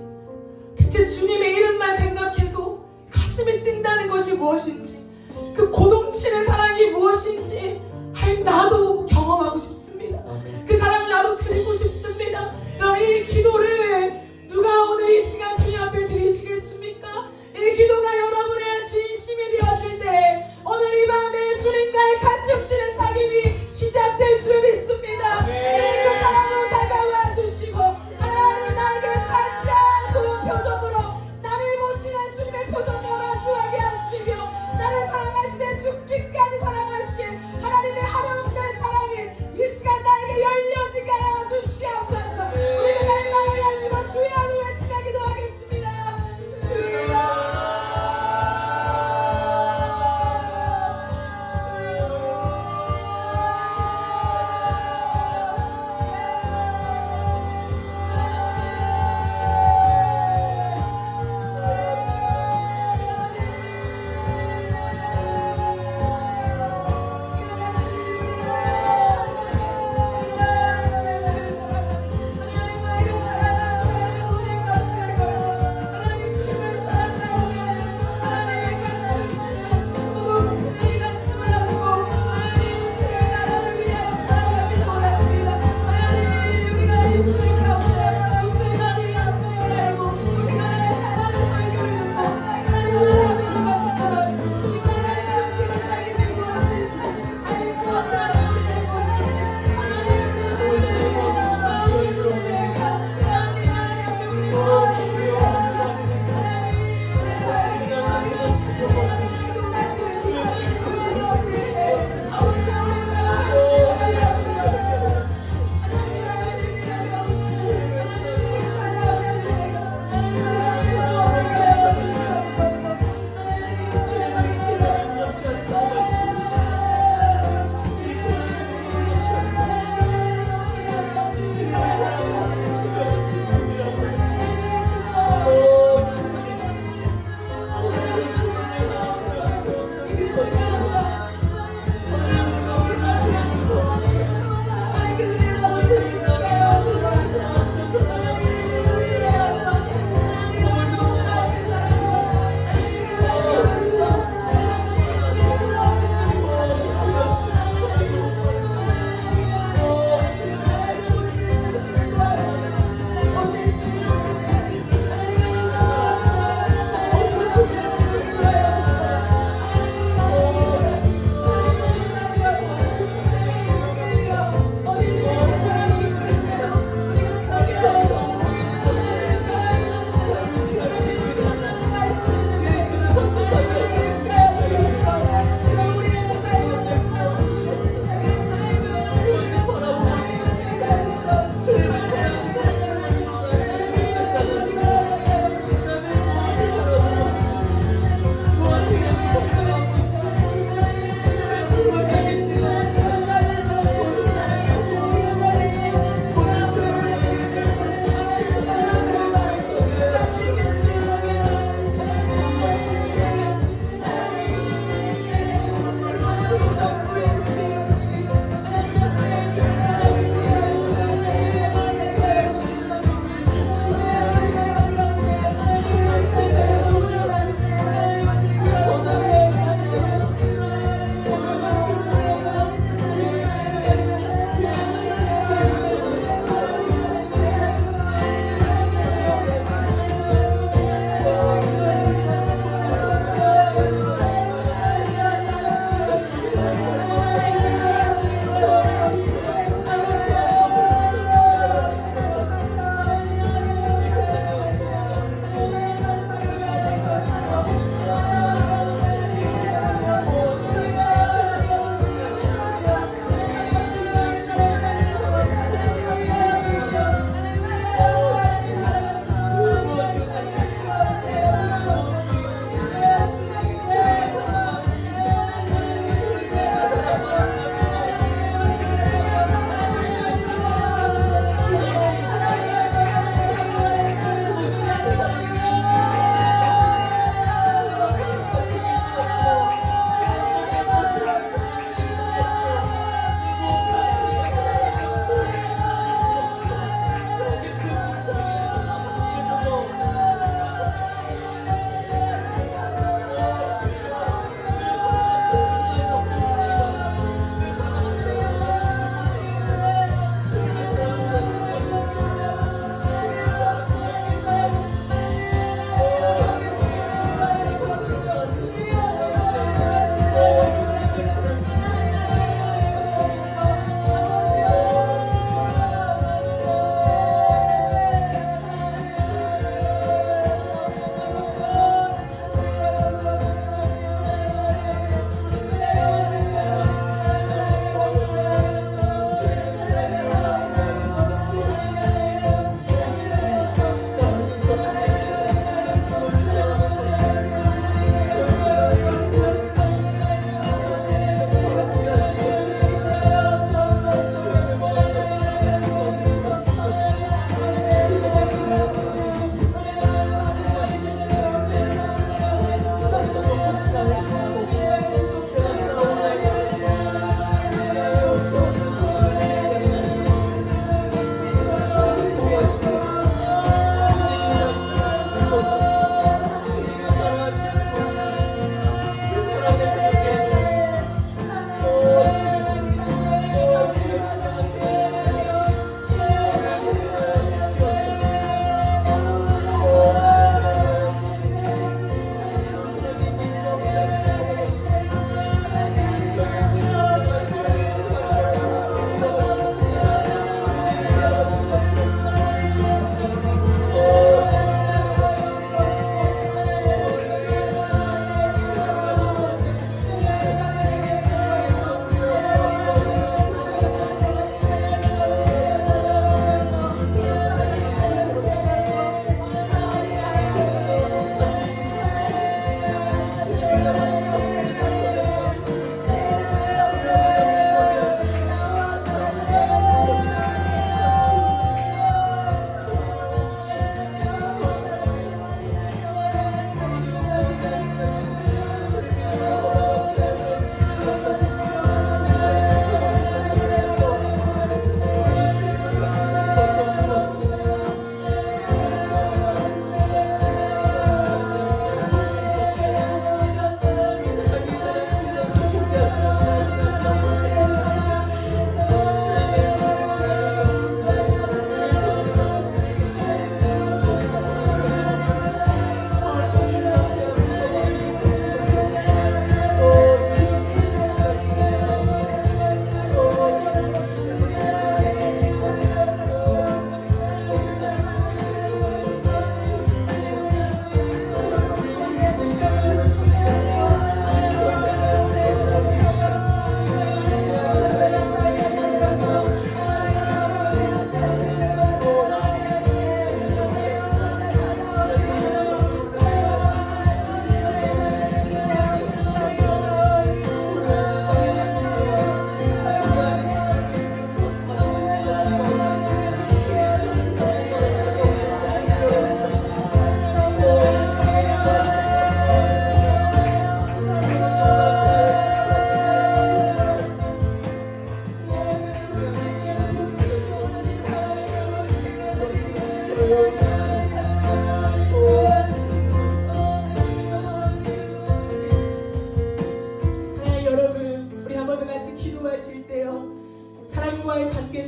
대체 주님의 이름만 생각해도 가슴이 뛴다는 것이 무엇인지, 그 고동치는 사랑이 무엇인지 하나님 나도 경험하고 싶습니다. 그 사랑을 나도 드리고 싶습니다. 여러분, 이 기도를 누가 오늘 이 시간 주님 앞에 드리시겠습니까? 이 기도가 여러분의 진심이 되어질 때 오늘 이 밤에 주님과의 가슴 뛰는 사귐이 시작될 줄 믿습니다. 주님 그 사랑으로 다가와 주시고 하나님 나에게 가장 좋은 표정으로 나를 보시는 주님의 표정과 마주하게 하시며 나를 사랑하시되 죽기까지 사랑하신 하나님의 한없는 사랑이 이 시간 나에게 열려지게 하여 주시옵소서. 우리가 날마을 열지만 주의 안을 외치며 기도하겠습니다. 주여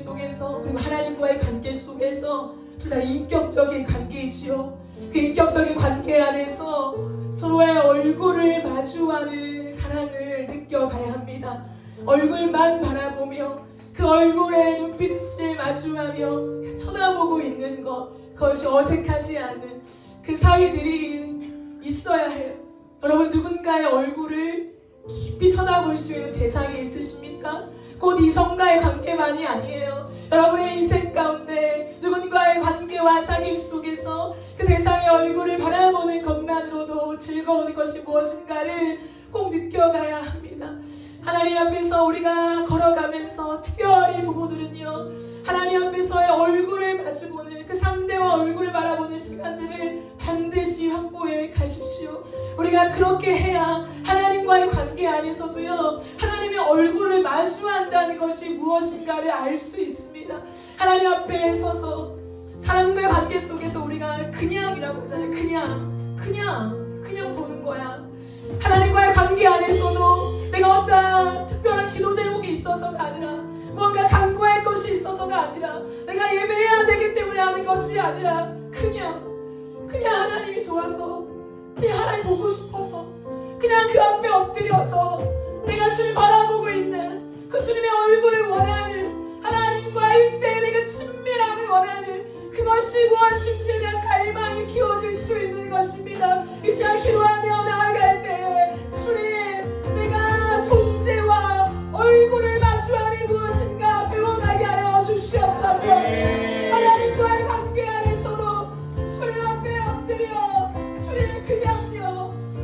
속에서 그리고 하나님과의 관계 속에서 둘 다 인격적인 관계이지요. 그 인격적인 관계 안에서 서로의 얼굴을 마주하는 사랑을 느껴가야 합니다. 얼굴만 바라보며 그 얼굴에 눈빛을 마주하며 쳐다보고 있는 것, 그것이 어색하지 않은 그 사이들이 있어야 해요. 여러분, 누군가의 얼굴을 깊이 쳐다볼 수 있는 대상이 있으십니까? 곧 이성과의 관계만이 아니에요. 여러분의 인생 가운데 누군가의 관계와 사귐 속에서 그 대상의 얼굴을 바라보는 것만으로도 즐거운 것이 무엇인가를 꼭 느껴가야 합니다. 하나님 앞에서 우리가 걸어가면서 특별히 부부들은요, 하나님 앞에서의 얼굴을 마주보는 그 상대와 얼굴을 바라보는 시간들을 반드시 확보해 가십시오. 우리가 그렇게 해야 하나님과의 관계 안에서도요, 하나님의 얼굴을 마주한다는 것이 무엇인가를 알 수 있습니다. 하나님 앞에 서서 사람과의 관계 속에서 우리가 그냥이라고 하잖아요. 그냥 보는 거야. 하나님과의 관계 안에서도 내가 어떠한 특별한 기도 제목이 있어서가 아니라, 뭔가 간구할 것이 있어서가 아니라, 내가 예배해야 되기 때문에 하는 것이 아니라, 그냥 하나님이 좋아서, 그냥 하나님 보고 싶어서, 그냥 그 앞에 엎드려서 내가 주님 바라보고 있는 그 주님의 얼굴을 원하는, 하나님과의 1대1의 그 친밀함을 원하는 그것이 무엇인지에 대한 갈망이 키워질 수 있는 것입니다. 이 시간 기도하며 나아갈 때에 주님, 내가 존재와 얼굴을 마주함이 무엇인가 배워가게 하여 주시옵소서. 하나님과의 관계 안에서도 주님 앞에 엎드려 주님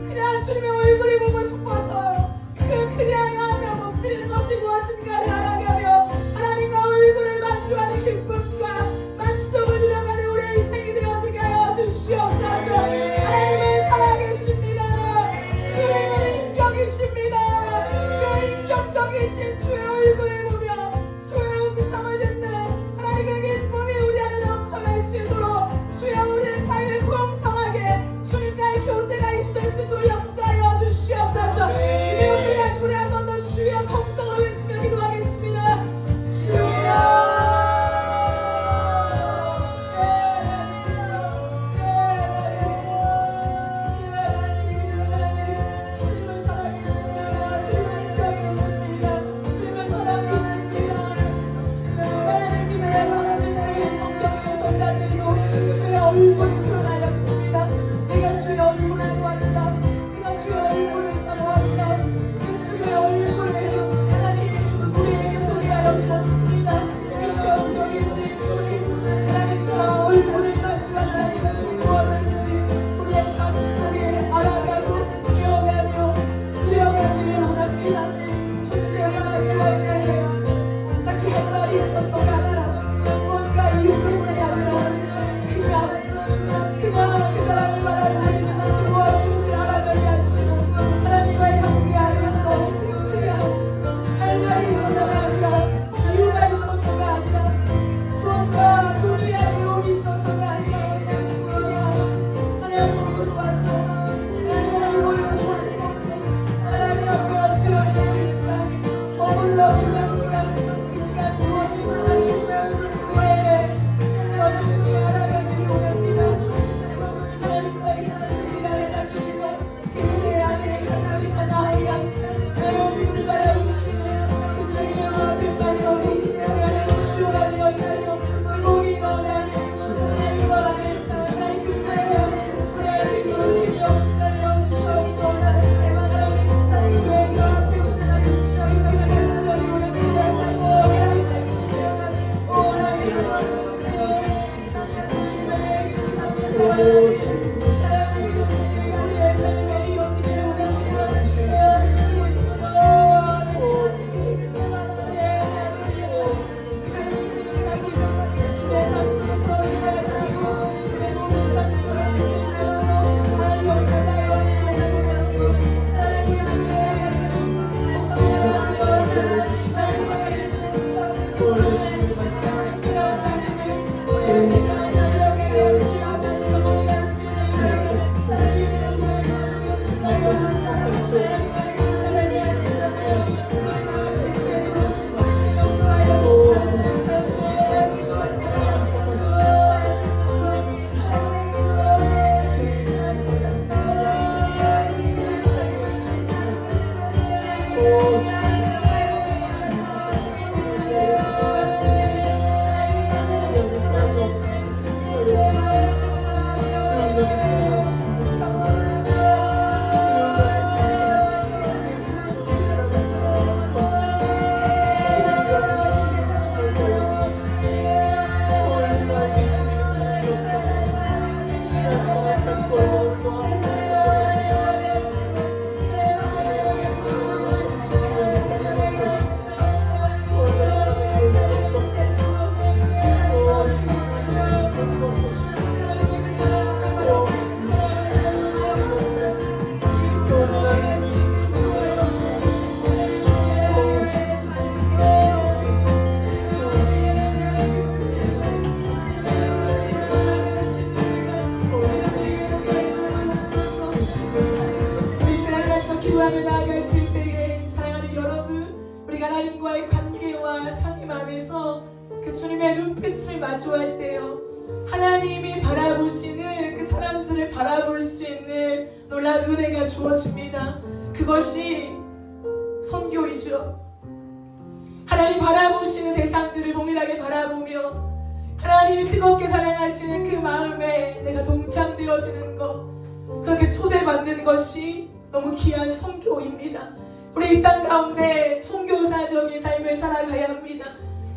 그냥 주님의 얼굴이 보고 싶어서 그냥 앞에 엎드리는 것이 무엇인가를 알아가며 하나님과 얼굴을 마주하는 기쁨과 만족을 누려가는 우리의 인생이 되어지게 하여 주시옵소서. 하나님은 살아계십니다. 주님은 인격이십니다. 그 인격적이신 주의 얼굴을 보며 주의 음성을 듣는 하나님의 기쁨이 우리 안에 넘쳐날 수 있도록 주여 우리의 삶을 풍성하게 주님과의 교제가 있을 수 있도록 역사하여 주시옵소서. 이제 우리 가지고 우리 한 번 더 주여 통성을 외치며 기도하겠습니다. 주여 얼굴이 표현하였습니다. 내가 주의 얼굴을 보았다. 내가 주의 얼굴을 사모한다. 그 주의 얼굴을 하나님 우리에게 소개하여 주었습니다. 인격적이신 주님, 하나님과 얼굴을 마주한다는 것이 무엇인지 우리의 삶 속에 알아가고 배워가며 누려가기를 원합니다. 존재를 마주할 때에 딱히 할 말이 있어서가 아니라, 뭔가 이유 때문이 아니라 그냥 그 사람을 바라보는 것이 무엇인지 알아가게 하시고, 하나님과의 관계 안에서 그냥 할 말이 있어서가 아니라, 이유가 있어서가 아니라, 무언가 돈이야 유혹이 있어서가 아니라, 그냥 하나님 보고 싶어서, 하나님 얼굴을 보고 싶어서 하나님 앞에 엎드려 이 시간, 머물러 있는 시간, 그 시간이 무엇인지 우리의 여정 중에 알아가기를 원합니다. 하나님과의 그 친밀한 사귐과 그 은혜 안에 우리가 나아가 사랑의 우리 바라보시는 그 주님의 눈빛만으로도 우리 안에 치유가 되어지며 회복이 일어나는 세상의 바람에 하나님 그 은혜가 우리 안에 들어주기 역사하여 주시옵소서. 하나님 주의 눈빛을 믿기를 간절히 원합니다. 오 하나님 우리의 삶에 이어지기를 원합니다. 주님의 사귐, 주의 삶 속에 터지게 하시고 내 모든 삶 속에 있을 수 있도록 하나님 역사하여 주옵소서. 하나님의 주의 목소리가 들려주시고 특별한 사귐을 우리의 세상에 나타나게 하시고 우리 지나가서 기도하며 나아가실 때에 사랑하는 여러분, 우리가 하나님과의 관계와 삶 안에서 그 주님의 눈빛을 마주할 때요, 하나님이 바라보시는 그 사람들을 바라볼 수 있는 놀라운 은혜가 주어집니다. 그것이 선교이죠. 하나님 바라보시는 대상들을 동일하게 바라보며 하나님이 뜨겁게 사랑하시는 그 마음에 내가 동참되어지는 것, 그렇게 초대받는 것이 너무 귀한 선교입니다. 우리 이 땅 가운데 선교사적인 삶을 살아가야 합니다.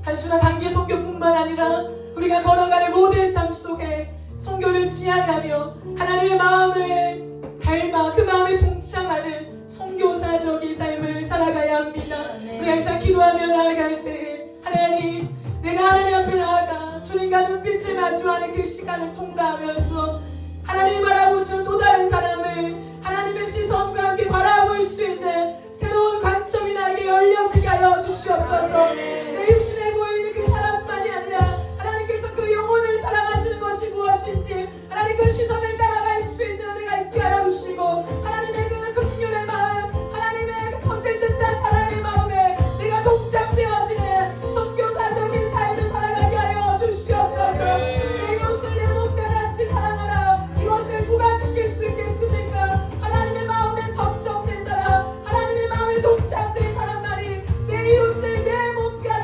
단순한 단기 선교뿐만 아니라 우리가 걸어가는 모든 삶 속에 선교를 지향하며 하나님의 마음을 닮아 그 마음에 동참하는 선교사적인 삶을 살아가야 합니다. 우리가 항상 기도하며 나아갈 때 하나님, 내가 하나님 앞에 나아가 주님과 눈빛을 마주하는 그 시간을 통과하면서 하나님 바라보시는 또 다른 사람을 하나님의 시선과 함께 바라볼 수 있는 새로운 관점이 나에게 열려지게 하여 주시옵소서. 내 육신에 보이는 그 사람만이 아니라 하나님께서 그 영혼을 사랑하시는 것이 무엇인지 하나님 그 시선을 따라갈 수 있는 은혜가 있게 하여 주시고, 하나님의 그 긍휼의 마음, 하나님의 그 거칠 듯한 사랑의 마음에 내가 동참되어지는 선교사적인 삶을 살아가게 하여 주시옵소서. 내 이웃을 내 몸과 같이 사랑하라. 이것을 누가 지킬 수 있겠습니까? 하나님의 마음에 접점된 사람, 하나님의 마음에 동참된 사람만이 내 이웃을 내 몸과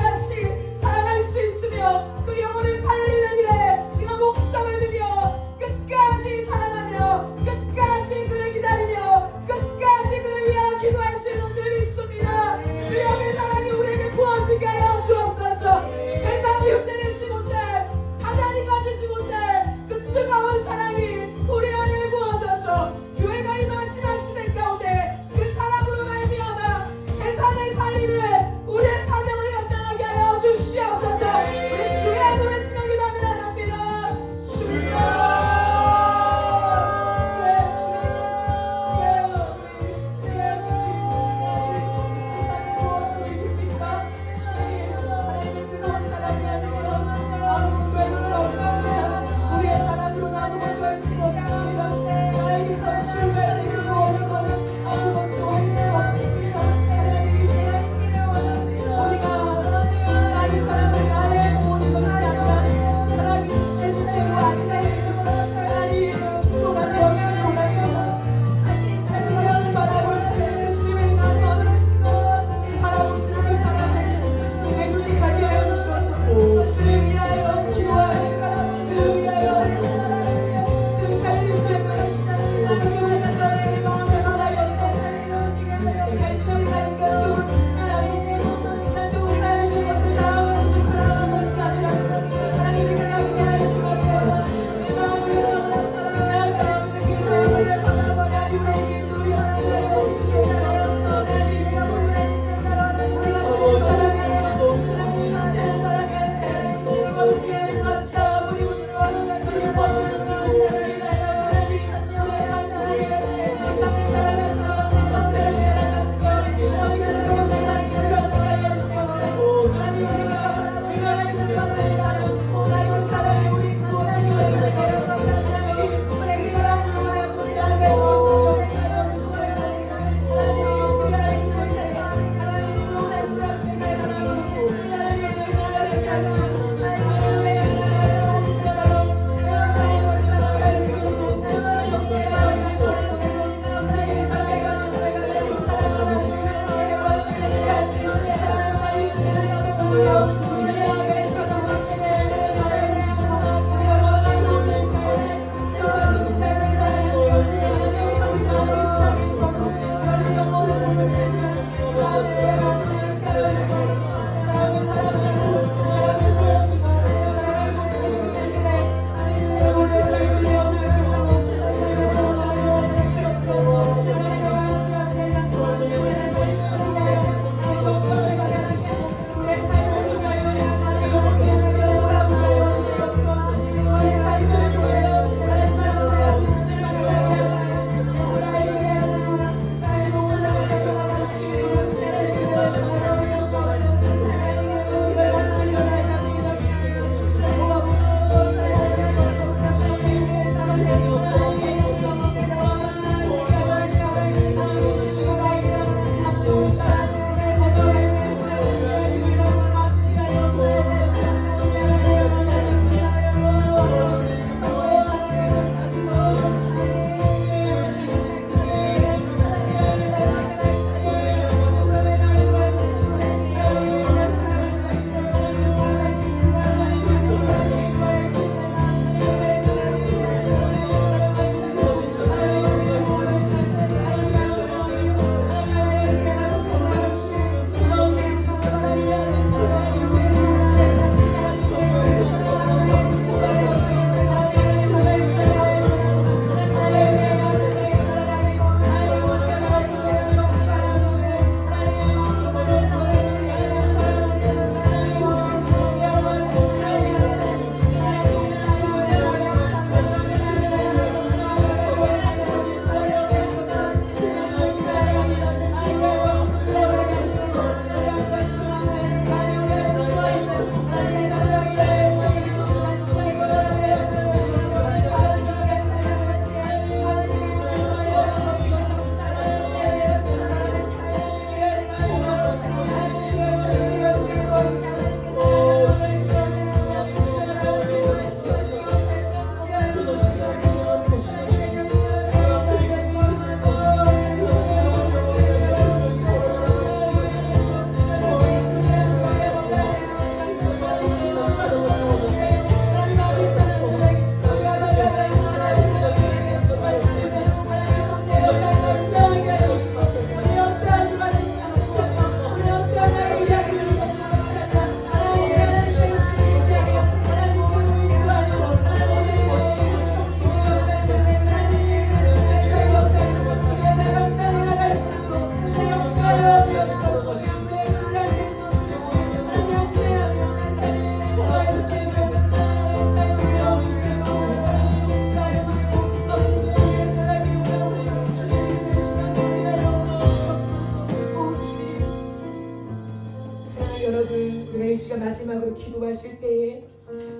이 시간 마지막으로 기도하실 때에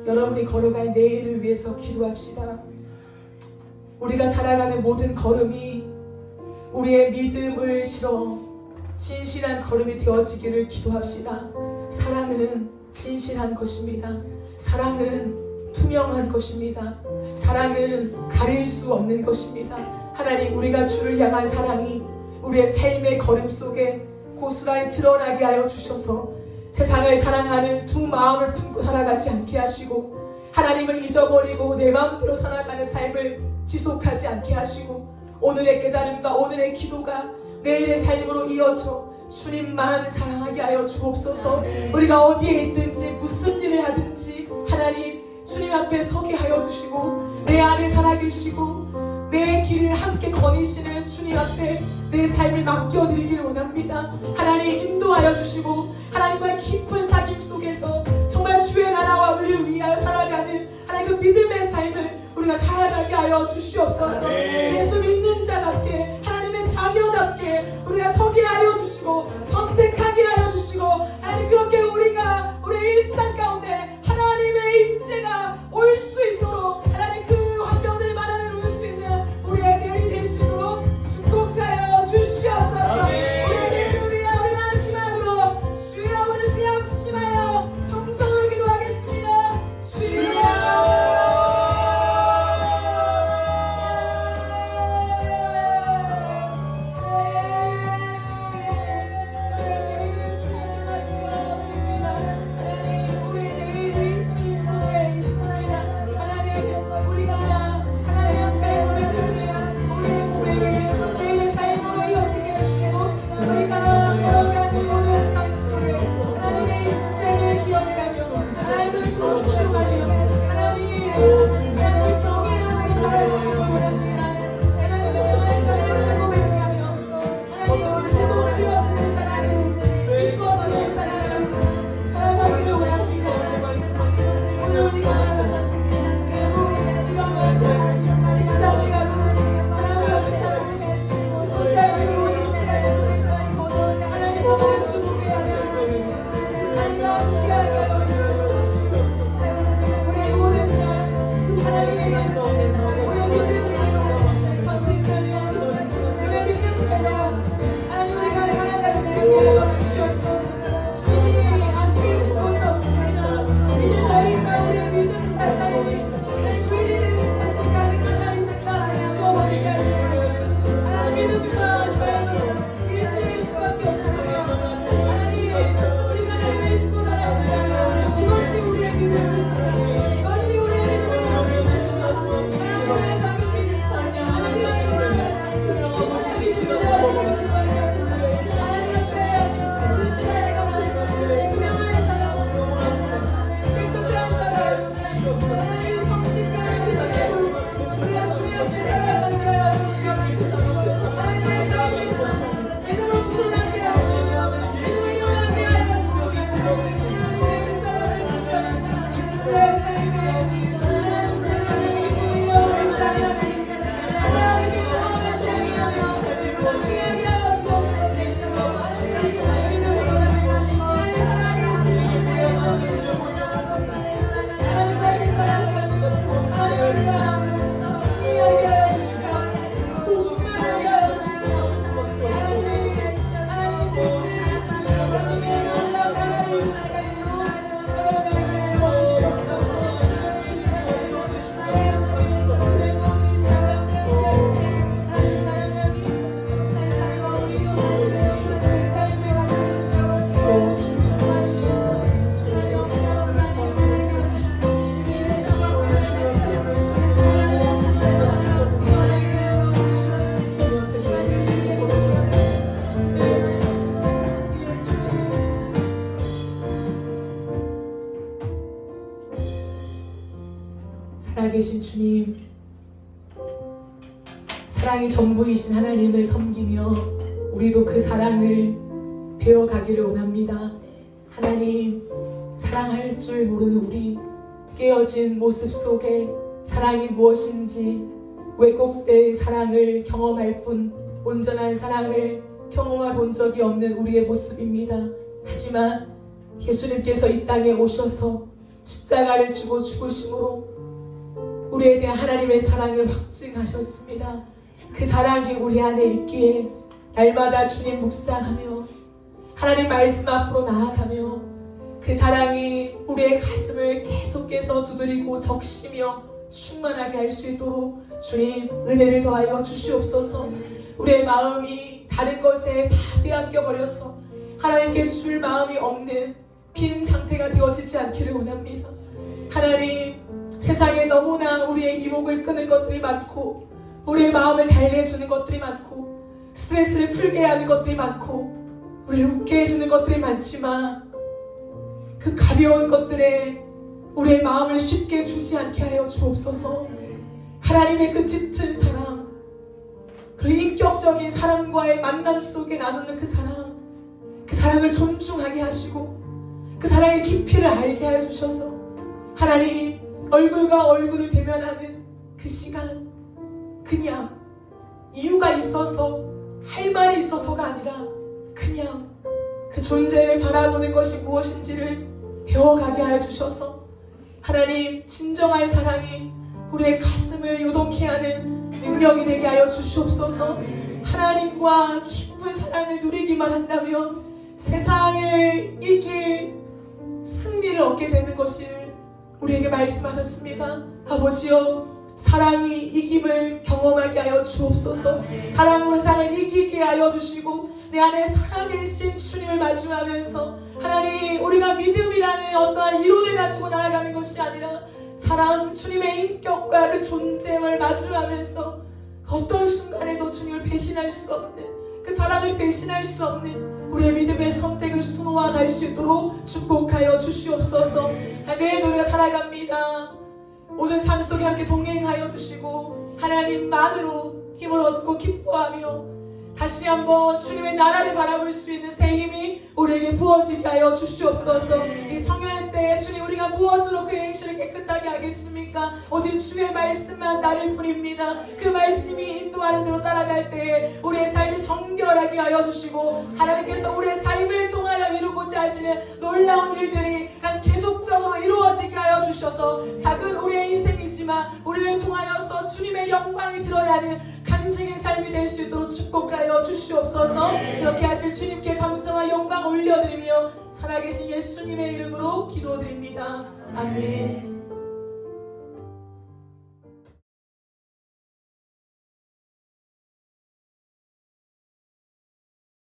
여러분이 걸어갈 내일을 위해서 기도합시다. 우리가 살아가는 모든 걸음이 우리의 믿음을 실어 진실한 걸음이 되어지기를 기도합시다. 사랑은 진실한 것입니다. 사랑은 투명한 것입니다. 사랑은 가릴 수 없는 것입니다. 하나님, 우리가 주를 향한 사랑이 우리의 삶의 걸음 속에 고스란히 드러나게 하여 주셔서 세상을 사랑하는 두 마음을 품고 살아가지 않게 하시고, 하나님을 잊어버리고 내 마음대로 살아가는 삶을 지속하지 않게 하시고, 오늘의 깨달음과 오늘의 기도가 내일의 삶으로 이어져 주님만 사랑하게 하여 주옵소서. 우리가 어디에 있든지 무슨 일을 하든지 하나님 주님 앞에 서게 하여 주시고, 내 안에 살아계시고 내 길을 함께 거니시는 주님 앞에 내 삶을 맡겨드리기를 원합니다. 하나님 인도하여 주시고, 하나님과의 깊은 사귐 속에서 정말 주의 나라와 의를 위하여 살아가는 하나님 그 믿음의 삶을 우리가 살아가게 하여 주시옵소서. 예수 믿는 자답게, 하나님의 자녀답게 우리가 서게 하여 주시고 선택하게 하여 주시고, 하나님 그렇게 우리가 우리의 일상 가운데 하나님의 임재가 올 수 있도록, 하나님 그 환경을 말하는 올 수 있는 우리의 내일이 될 수 있도록 축복하여 주시옵소서. 우리의 내일을 위해 우리 마지막으로 주여 부르시니 합심하여 통성으로 기도하겠습니다. 주여. 살아계신 주님, 사랑이 전부이신 하나님을 섬기며 우리도 그 사랑을 배워가기를 원합니다. 하나님, 사랑할 줄 모르는 우리, 깨어진 모습 속에 사랑이 무엇인지 왜곡된 사랑을 경험할 뿐 온전한 사랑을 경험해 본 적이 없는 우리의 모습입니다. 하지만 예수님께서 이 땅에 오셔서 십자가를 지고 죽으심으로 우리에 대한 하나님의 사랑을 확증하셨습니다. 그 사랑이 우리 안에 있기에 날마다 주님 묵상하며 하나님 말씀 앞으로 나아가며 그 사랑이 우리의 가슴을 계속해서 두드리고 적시며 충만하게 할 수 있도록 주님 은혜를 더하여 주시옵소서. 우리의 마음이 다른 것에 다 빼앗겨버려서 하나님께 줄 마음이 없는 빈 상태가 되어지지 않기를 원합니다. 하나님, 세상에 너무나 우리의 이목을 끄는 것들이 많고 우리의 마음을 달래주는 것들이 많고 스트레스를 풀게 하는 것들이 많고 우리를 웃게 해주는 것들이 많지만 그 가벼운 것들에 우리의 마음을 쉽게 주지 않게 하여 주옵소서. 하나님의 그 짙은 사랑, 그리고 인격적인 사람과의 만남 속에 나누는 그 사랑을 존중하게 하시고 그 사랑의 깊이를 알게 하여 주셔서 하나님 얼굴과 얼굴을 대면하는 그 시간, 그냥 이유가 있어서 할 말이 있어서가 아니라 그냥 그 존재를 바라보는 것이 무엇인지를 배워가게 하여 주셔서 하나님 진정한 사랑이 우리의 가슴을 요동케 하는 능력이 되게 하여 주시옵소서. 하나님과 깊은 사랑을 누리기만 한다면 세상을 이길 승리를 얻게 되는 것을 우리에게 말씀하셨습니다. 아버지여, 사랑이 이김을 경험하게 하여 주옵소서. 사랑으로 세상을 이기게 하여 주시고 내 안에 살아계신 주님을 마주하면서 하나님, 우리가 믿음이라는 어떠한 이론을 가지고 나아가는 것이 아니라 사랑, 주님의 인격과 그 존재를 마주하면서 어떤 순간에도 주님을 배신할 수 없는, 그 사랑을 배신할 수 없는 우리의 믿음의 선택을 수놓아 갈 수 있도록 축복하여 주시옵소서. 내일도 우리가 살아갑니다. 모든 삶 속에 함께 동행하여 주시고 하나님만으로 힘을 얻고 기뻐하며 다시 한번 주님의 나라를 바라볼 수 있는 새 힘이 우리에게 부어지게 하여 주시옵소서. 이 청년의 때에 주님, 우리가 무엇으로 그 행실을 깨끗하게 하겠습니까? 오직 주의 말씀만 나를 뿐입니다. 그 말씀이 인도하는 대로 따라갈 때에 우리의 삶이 정결하게 하여 주시고 하나님께서 우리의 삶을 통하여 이루고자 하시는 놀라운 일들이 계속적으로 이루어지게 하여 주셔서 작은 우리의 인생이지만 우리를 통하여서 주님의 영광이 드러나는 간증의 삶이 될 수 있도록 축복하여 주시옵소서. 이렇게 하실 주님께 감사와 영광 올려드리며 살아계신 예수님의 이름으로 기도드립니다. 아멘.